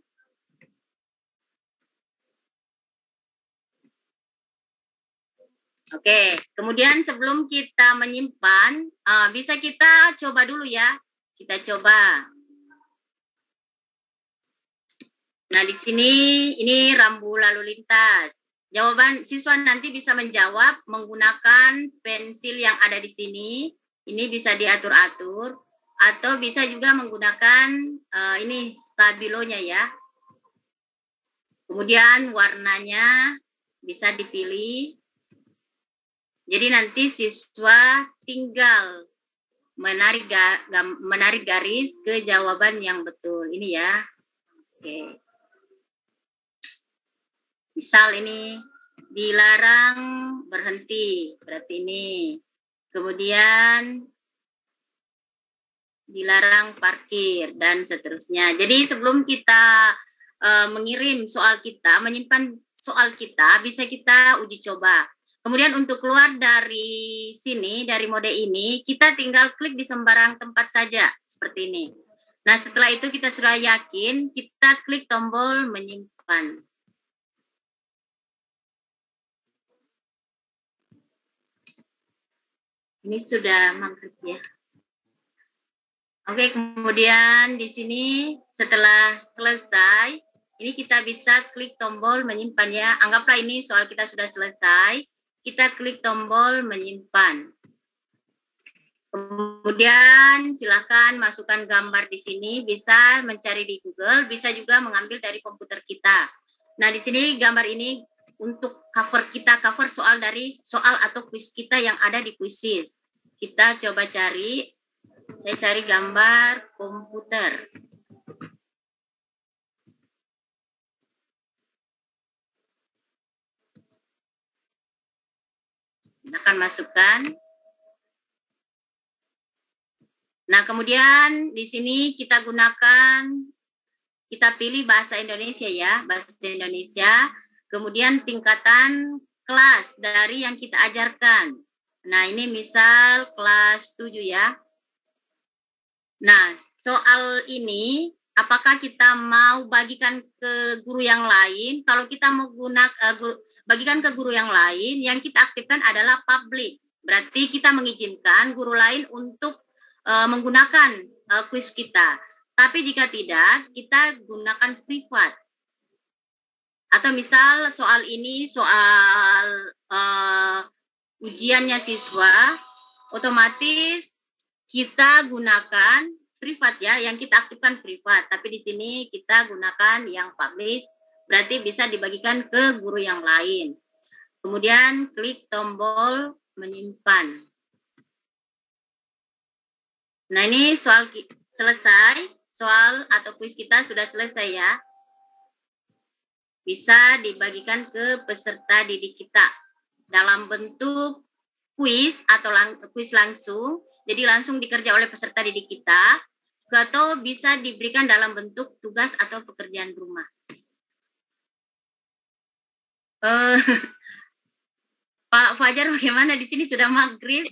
Oke, kemudian sebelum kita menyimpan, bisa kita coba dulu ya. Kita coba. Nah, di sini ini rambu lalu lintas. Jawaban siswa nanti bisa menjawab menggunakan pensil yang ada di sini. Ini bisa diatur-atur atau bisa juga menggunakan ini stabilonya ya. Kemudian warnanya bisa dipilih. Jadi nanti siswa tinggal menarik garis ke jawaban yang betul. Ini ya. Oke. Misal ini dilarang berhenti, berarti ini. Kemudian dilarang parkir dan seterusnya. Jadi sebelum kita mengirim soal kita, menyimpan soal kita, bisa kita uji coba. Kemudian untuk keluar dari sini, dari mode ini, kita tinggal klik di sembarang tempat saja, seperti ini. Nah, setelah itu kita sudah yakin, kita klik tombol menyimpan. Ini sudah maghrib ya. Oke, kemudian di sini setelah selesai, ini kita bisa klik tombol menyimpan ya. Anggaplah ini soal kita sudah selesai. Kita klik tombol menyimpan. Kemudian silakan masukkan gambar di sini, bisa mencari di Google, bisa juga mengambil dari komputer kita. Nah, di sini gambar ini untuk cover kita, cover soal dari soal atau kuis kita yang ada di Quizizz. Kita coba cari, saya cari gambar komputer. Kita akan masukkan. Nah, kemudian di sini kita gunakan, kita pilih bahasa Indonesia ya, bahasa Indonesia. Kemudian tingkatan kelas dari yang kita ajarkan. Nah, ini misal kelas 7 ya. Nah, soal ini apakah kita mau bagikan ke guru yang lain? Kalau kita mau bagikan ke guru yang lain, yang kita aktifkan adalah public. Berarti kita mengizinkan guru lain untuk menggunakan kuis kita. Tapi jika tidak, kita gunakan privat. Atau misal soal ini soal ujiannya siswa, otomatis kita gunakan privat ya, yang kita aktifkan privat. Tapi di sini kita gunakan yang publish, berarti bisa dibagikan ke guru yang lain. Kemudian klik tombol menyimpan. Nah, ini soal selesai. Soal atau kuis kita sudah selesai ya. Bisa dibagikan ke peserta didik kita dalam bentuk kuis atau kuis langsung. Jadi langsung dikerja oleh peserta didik kita, atau bisa diberikan dalam bentuk tugas atau pekerjaan rumah. Pak Fajar, bagaimana di sini sudah maghrib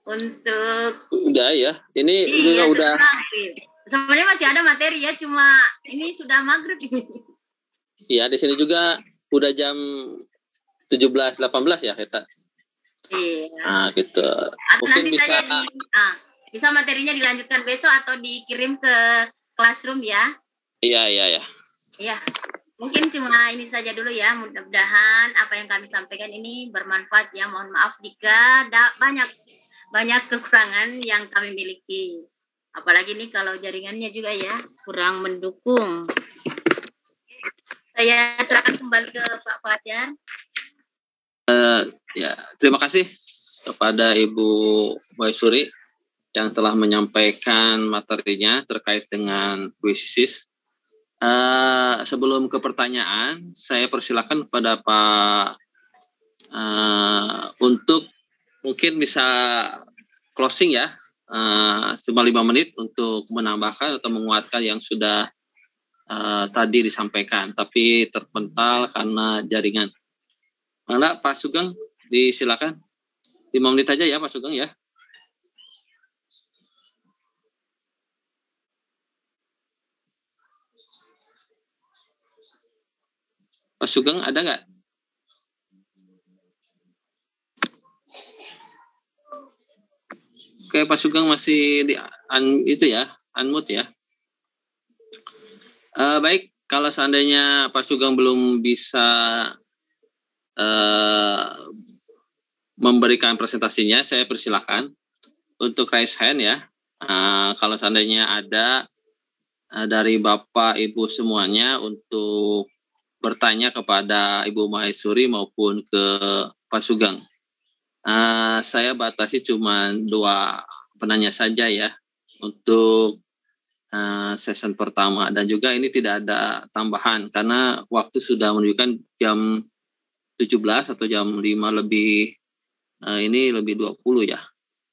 untuk? Udah ya, ini juga udah. Sebenarnya masih ada materi ya, cuma ini sudah maghrib. Iya, di sini juga udah jam 17.18 ya, Eta. Iya. Nah, gitu. Mungkin nanti bisa bisa materinya dilanjutkan besok atau dikirim ke classroom ya. Iya. Iya. Mungkin cuma ini saja dulu ya. Mudah-mudahan apa yang kami sampaikan ini bermanfaat ya. Mohon maaf jika ada banyak kekurangan yang kami miliki. Apalagi nih kalau jaringannya juga ya kurang mendukung. Saya serahkan kembali ke Pak Fajar. Ya, terima kasih kepada Ibu Maisuri yang telah menyampaikan materinya terkait dengan kuis. Sebelum ke pertanyaan, saya persilakan kepada Pak untuk mungkin bisa closing ya, cuma 5 menit untuk menambahkan atau menguatkan yang sudah tadi disampaikan, tapi terpental karena jaringan. Mana Pak Sugeng, disilakan 5 menit aja ya Pak Sugeng ya. Pak Sugeng ada nggak? Oke, Pak Sugeng masih di unmute ya. Baik, kalau seandainya Pak Sugeng belum bisa memberikan presentasinya, saya persilakan untuk raise hand ya. Kalau seandainya ada dari Bapak Ibu semuanya untuk bertanya kepada Ibu Maisuri maupun ke Pak Sugeng. Saya batasi cuma 2 penanya saja ya untuk session pertama, dan juga ini tidak ada tambahan karena waktu sudah menunjukkan jam 17 atau jam 5 lebih ini lebih 20 ya.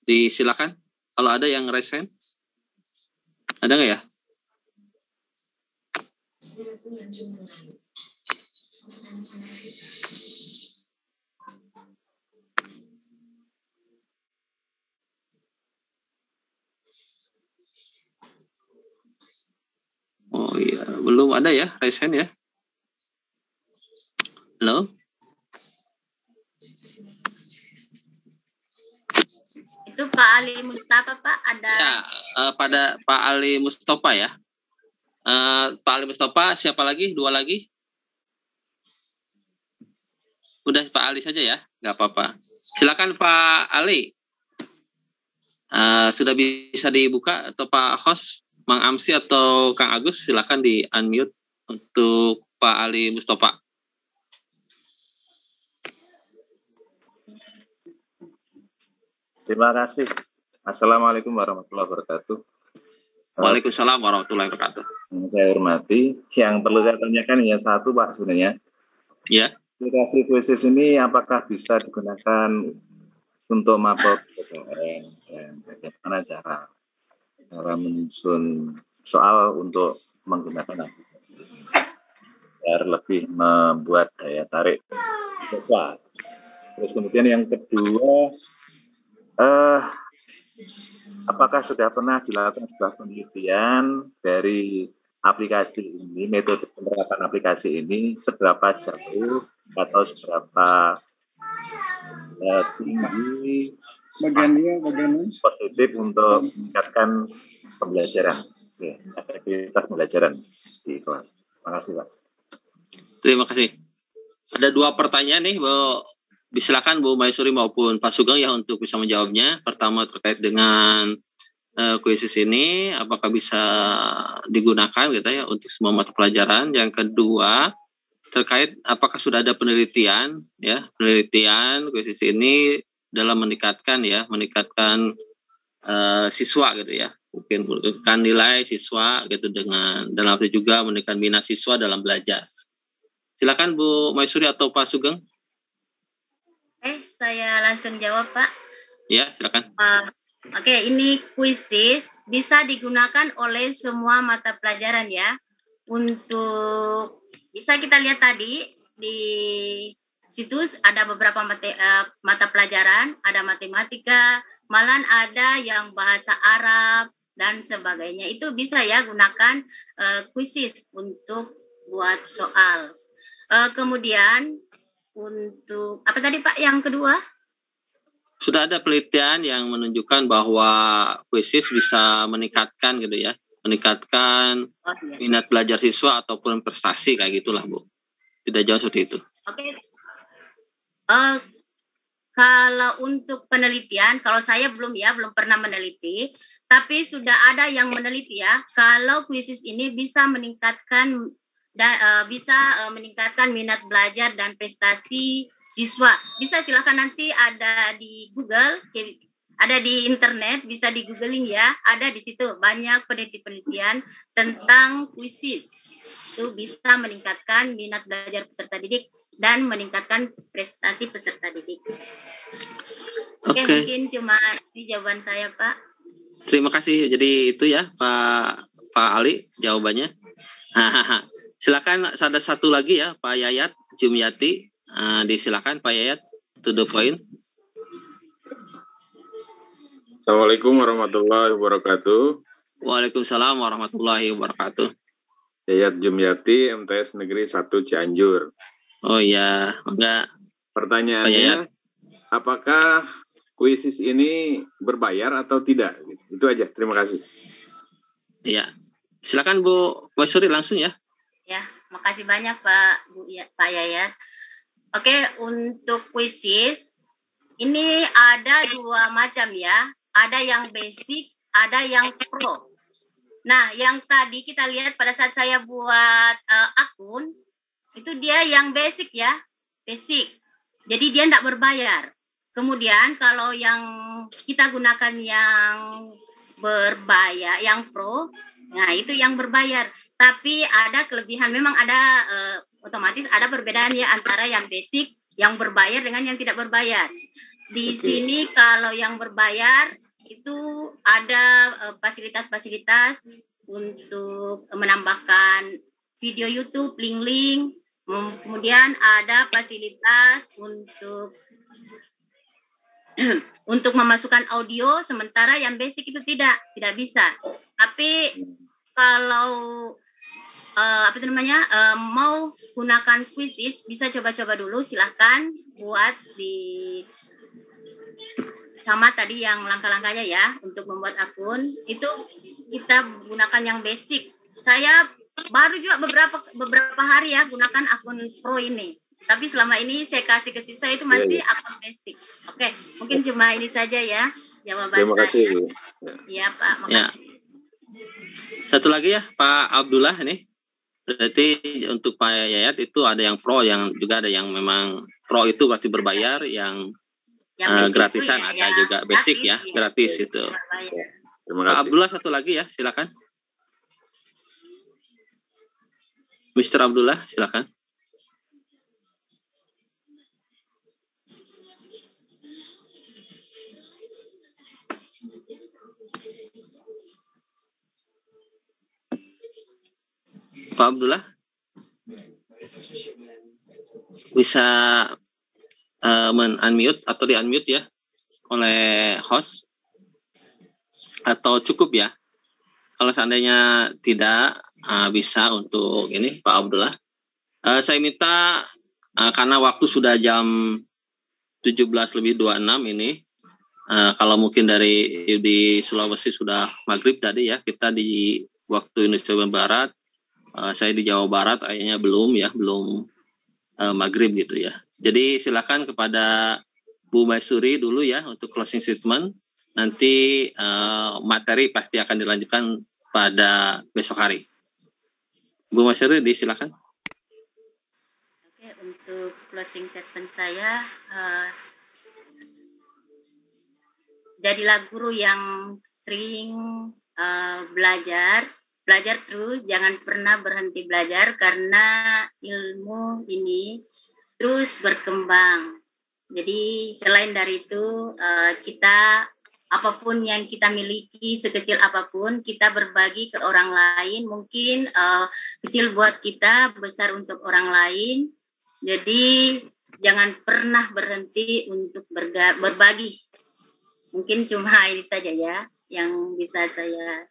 Disilakan kalau ada yang raise hand. Ada nggak ya? Oh iya, belum ada ya raise hand ya. Halo? Itu Pak Ali Mustafa Pak ada. Ya, pada Pak Ali Mustafa ya. Pak Ali Mustafa, siapa lagi? 2 lagi? Udah Pak Ali saja ya, nggak apa-apa. Silakan Pak Ali. Sudah bisa dibuka atau Pak host, Mang Amsi atau Kang Agus, silakan di unmute untuk Pak Ali Mustafa. Terima kasih. Assalamualaikum warahmatullahi wabarakatuh. Waalaikumsalam warahmatullahi wabarakatuh. Saya hormati. Yang perlu saya tanyakan ya satu Pak sebenarnya. Ya. Aplikasi kuisis ini apakah bisa digunakan untuk mapel PTN? Dan bagaimana cara menyusun soal untuk menggunakan aplikasi biar lebih membuat daya tarik siswa. Terus kemudian yang kedua, apakah sudah pernah dilakukan sebuah penelitian dari aplikasi ini, metode penerapan aplikasi ini, seberapa jauh atau seberapa tinggi bagian positif untuk meningkatkan pembelajaran, efektivitas pembelajaran di kelas. Terima kasih, Pak. Terima kasih. Ada 2 pertanyaan nih, Bu. Silakan Bu Maisuri maupun Pak Sugeng ya untuk bisa menjawabnya. Pertama terkait dengan kuisis ini, apakah bisa digunakan gitu ya untuk semua mata pelajaran. Yang kedua terkait apakah sudah ada penelitian kuisis ini dalam meningkatkan siswa gitu ya, mungkin meningkatkan nilai siswa gitu dengan dalam arti juga meningkatkan minat siswa dalam belajar. Silakan Bu Maisuri atau Pak Sugeng. Saya langsung jawab, Pak. Ya, silakan. Oke, ini kuisis bisa digunakan oleh semua mata pelajaran ya. Untuk bisa kita lihat tadi di situs ada beberapa mata pelajaran, ada matematika, malahan ada yang bahasa Arab dan sebagainya. Itu bisa ya gunakan kuisis untuk buat soal. Kemudian untuk apa tadi Pak yang kedua? Sudah ada penelitian yang menunjukkan bahwa kuisis bisa meningkatkan gitu ya, meningkatkan minat belajar siswa ataupun prestasi kayak gitulah Bu. Tidak jauh seperti itu. Oke. Kalau untuk penelitian, kalau saya belum pernah meneliti, tapi sudah ada yang meneliti ya, kalau kuisis ini bisa meningkatkan meningkatkan minat belajar dan prestasi siswa. Bisa silakan nanti ada di Google, ada di internet, bisa di googling ya, ada di situ banyak penelitian tentang kuisis. Itu bisa meningkatkan minat belajar peserta didik dan meningkatkan prestasi peserta didik. Oke, mungkin cuma ini jawaban saya, Pak. Terima kasih. Jadi itu ya, Pak Ali jawabannya. Silakan ada satu lagi ya, Pak Yayat Jumyati. Disilakan Pak Yayat, to the point. Assalamualaikum warahmatullahi wabarakatuh. Waalaikumsalam warahmatullahi wabarakatuh. Yayat Jumyati, MTS Negeri 1 Cianjur. Oh ya, enggak. Pertanyaannya, apakah kuisis ini berbayar atau tidak? Itu aja, terima kasih. Ya, silakan Bu Maisuri langsung ya. Ya, makasih banyak Pak Yayat. Oke, untuk kuisis ini ada 2 macam ya. Ada yang basic, ada yang pro. Nah, yang tadi kita lihat pada saat saya buat akun, itu dia yang basic ya, basic. Jadi dia tidak berbayar. Kemudian kalau yang kita gunakan yang berbayar, yang pro, nah itu yang berbayar. Tapi ada kelebihan, memang ada otomatis ada perbedaan ya antara yang basic, yang berbayar dengan yang tidak berbayar. Di sini kalau yang berbayar itu ada fasilitas-fasilitas untuk menambahkan video YouTube, link-link, kemudian ada fasilitas untuk memasukkan audio, sementara yang basic itu tidak bisa. Tapi kalau mau gunakan kuisis, bisa coba-coba dulu, silahkan buat di sama tadi yang langkah-langkahnya ya untuk membuat akun itu kita gunakan yang basic. Saya baru juga beberapa hari ya gunakan akun pro ini, tapi selama ini saya kasih ke siswa itu masih akun basic. Oke, mungkin cuma ini saja ya jawaban Terima kasih. Ya Pak, makasih. Satu lagi ya Pak Abdullah nih. Berarti untuk Pak Yayat itu ada yang pro, yang juga ada yang memang pro itu pasti berbayar, yang gratisan ya, ada juga basic gratis, ya, gratis itu. Terima kasih. Pak Abdullah satu lagi ya, silakan. Mr. Abdullah, silakan. Pak Abdullah bisa men-unmute atau di-unmute ya oleh host, atau cukup ya kalau seandainya tidak bisa untuk ini Pak Abdullah. Saya minta karena waktu sudah jam 17:26 ini. Kalau mungkin di Sulawesi sudah maghrib tadi ya, kita di waktu Indonesia Barat, saya di Jawa Barat kayaknya belum maghrib gitu ya. Jadi silakan kepada Bu Maisuri dulu ya untuk closing statement. Nanti materi pasti akan dilanjutkan pada besok hari. Bu Maisuri, silakan. Oke, untuk closing statement saya, jadilah guru yang sering belajar terus, jangan pernah berhenti belajar karena ilmu ini terus berkembang. Jadi selain dari itu, kita apapun yang kita miliki, sekecil apapun, kita berbagi ke orang lain. Mungkin kecil buat kita, besar untuk orang lain. Jadi jangan pernah berhenti untuk berbagi. Mungkin cuma ini saja ya yang bisa saya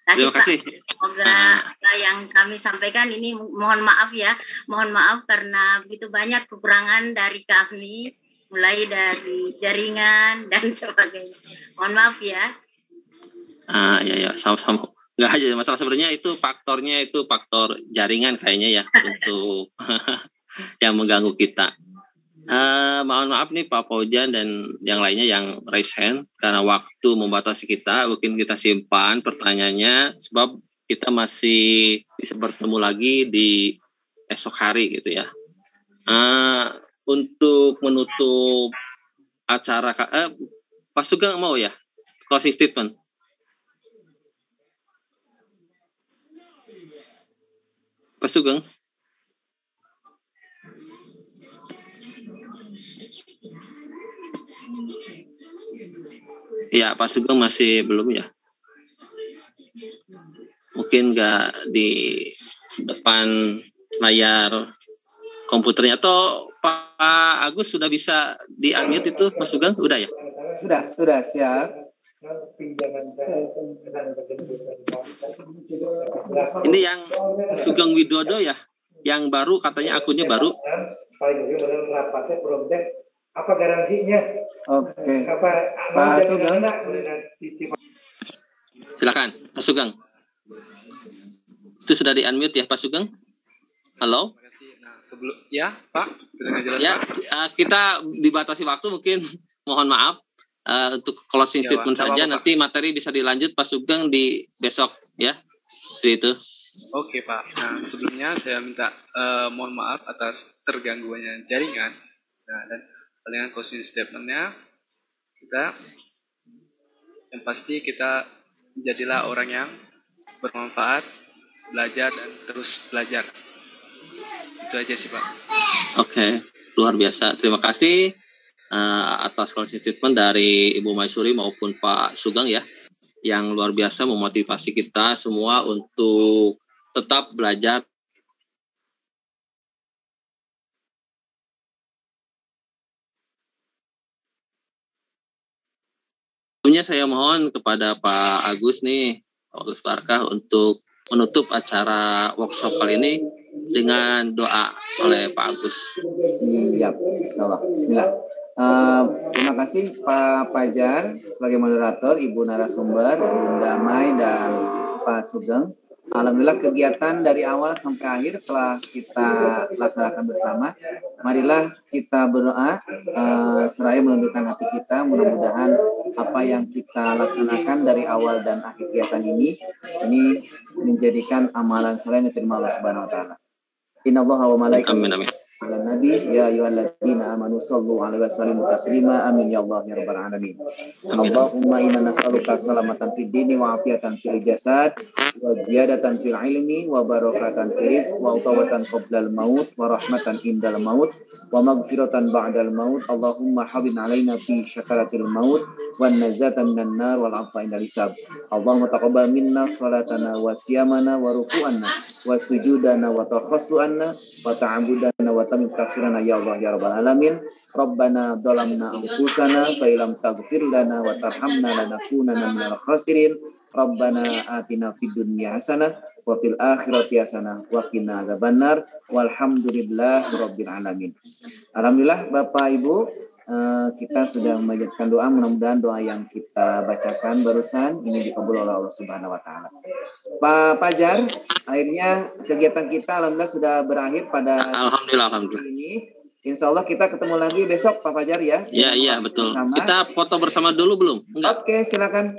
Terima kasih. Semoga yang kami sampaikan ini, mohon maaf ya, mohon maaf karena begitu banyak kekurangan dari kami, mulai dari jaringan dan sebagainya. Mohon maaf ya. Ya, sama-sama. Nggak aja masalah, sebenarnya itu faktor jaringan kayaknya ya untuk yang mengganggu kita. Mohon maaf nih Pak Paujan dan yang lainnya yang raise hand karena waktu membatasi kita. Mungkin kita simpan pertanyaannya sebab kita masih bisa bertemu lagi di esok hari gitu ya. Untuk menutup acara, Pak Sugeng mau ya closing statement? Pak Sugeng? Ya, Pak Sugeng masih belum ya. Mungkin nggak di depan layar komputernya, atau Pak Agus sudah bisa di-unmute itu, Pak Sugeng? Udah ya? Sudah siap. Ini yang Sugeng Widodo ya, yang baru katanya akunnya baru. Apa garansinya? Oke. Pak Sugeng. Silakan, Pak Sugeng. Itu sudah di-unmute ya, Pak Sugeng? Halo? Terima kasih. Nah, sebelum ya, Pak, dengan jelas. Ya, kita dibatasi waktu, mungkin mohon maaf untuk closing statement saja. Nanti materi bisa dilanjut Pak Sugeng di besok ya. Itu. Oke, Pak. Nah, sebelumnya saya minta mohon maaf atas tergangguannya jaringan. Nah, dan dengan closing statement-nya yang pasti kita jadilah orang yang bermanfaat, belajar dan terus belajar. Itu aja sih Pak. Oke, luar biasa. Terima kasih atas closing statement dari Ibu Maisuri maupun Pak Sugeng ya, yang luar biasa memotivasi kita semua untuk tetap belajar. Tentunya saya mohon kepada Pak Agus nih, Pak Agus Barkah, untuk menutup acara workshop kali ini dengan doa oleh Pak Agus. Siap, insyaallah. Bismillah. Terima kasih Pak Fajar sebagai moderator, Ibu narasumber, Bunda Mai dan Pak Sugeng. Alhamdulillah kegiatan dari awal sampai akhir telah kita laksanakan bersama. Marilah kita berdoa seraya menundukkan hati kita. Mudah-mudahan apa yang kita laksanakan dari awal dan akhir kegiatan ini menjadikan amalan soleh yang diterima Allah Subhanahu wa taala. Innallaha wa malaikatahu ala nabi ya ayyuhalladzina amanu shallu alaihi wa sallimu taslima amin ya Allah ya rabbal alamin. Allahumma inna nas'aluka salamatan fid dini wa afiatan fil jasad wa ziyadatan fil ilmi wa barakatan fil rizq wa utawatan qoblal maut wa rahmatan indal maut wa maghfiratan ba'dal maut. Allahumma habib alaina fi syakaratil maut wa nazatan minan nar wal afa indal hisab. Allahumma taqabbal minna salatana wa siyamana wa ruku'anna wa sujudana wa takhassu'anna wa ta'abudana wa tamim taksirana ya Allah ya rabbal alamin. Rabbana dhalamna anfusana fa illam taghfir lana wa tarhamna lanakunanna minal khasirin. Rabbana atina fid dunya hasanah wa fil akhirati hasanah wa qina adzabannar walhamdulillahirabbil alamin. Alhamdulillah Bapak Ibu, kita sudah memanjatkan doa, mudah-mudahan doa yang kita bacakan barusan ini dikabul oleh Allah Subhanahu wa taala. Pak Fajar, akhirnya kegiatan kita alhamdulillah sudah berakhir pada Alhamdulillah. ini. Insya Allah kita ketemu lagi besok Pak Fajar ya. Iya betul. Bersama. Kita foto bersama dulu belum? Enggak. Oke, silakan.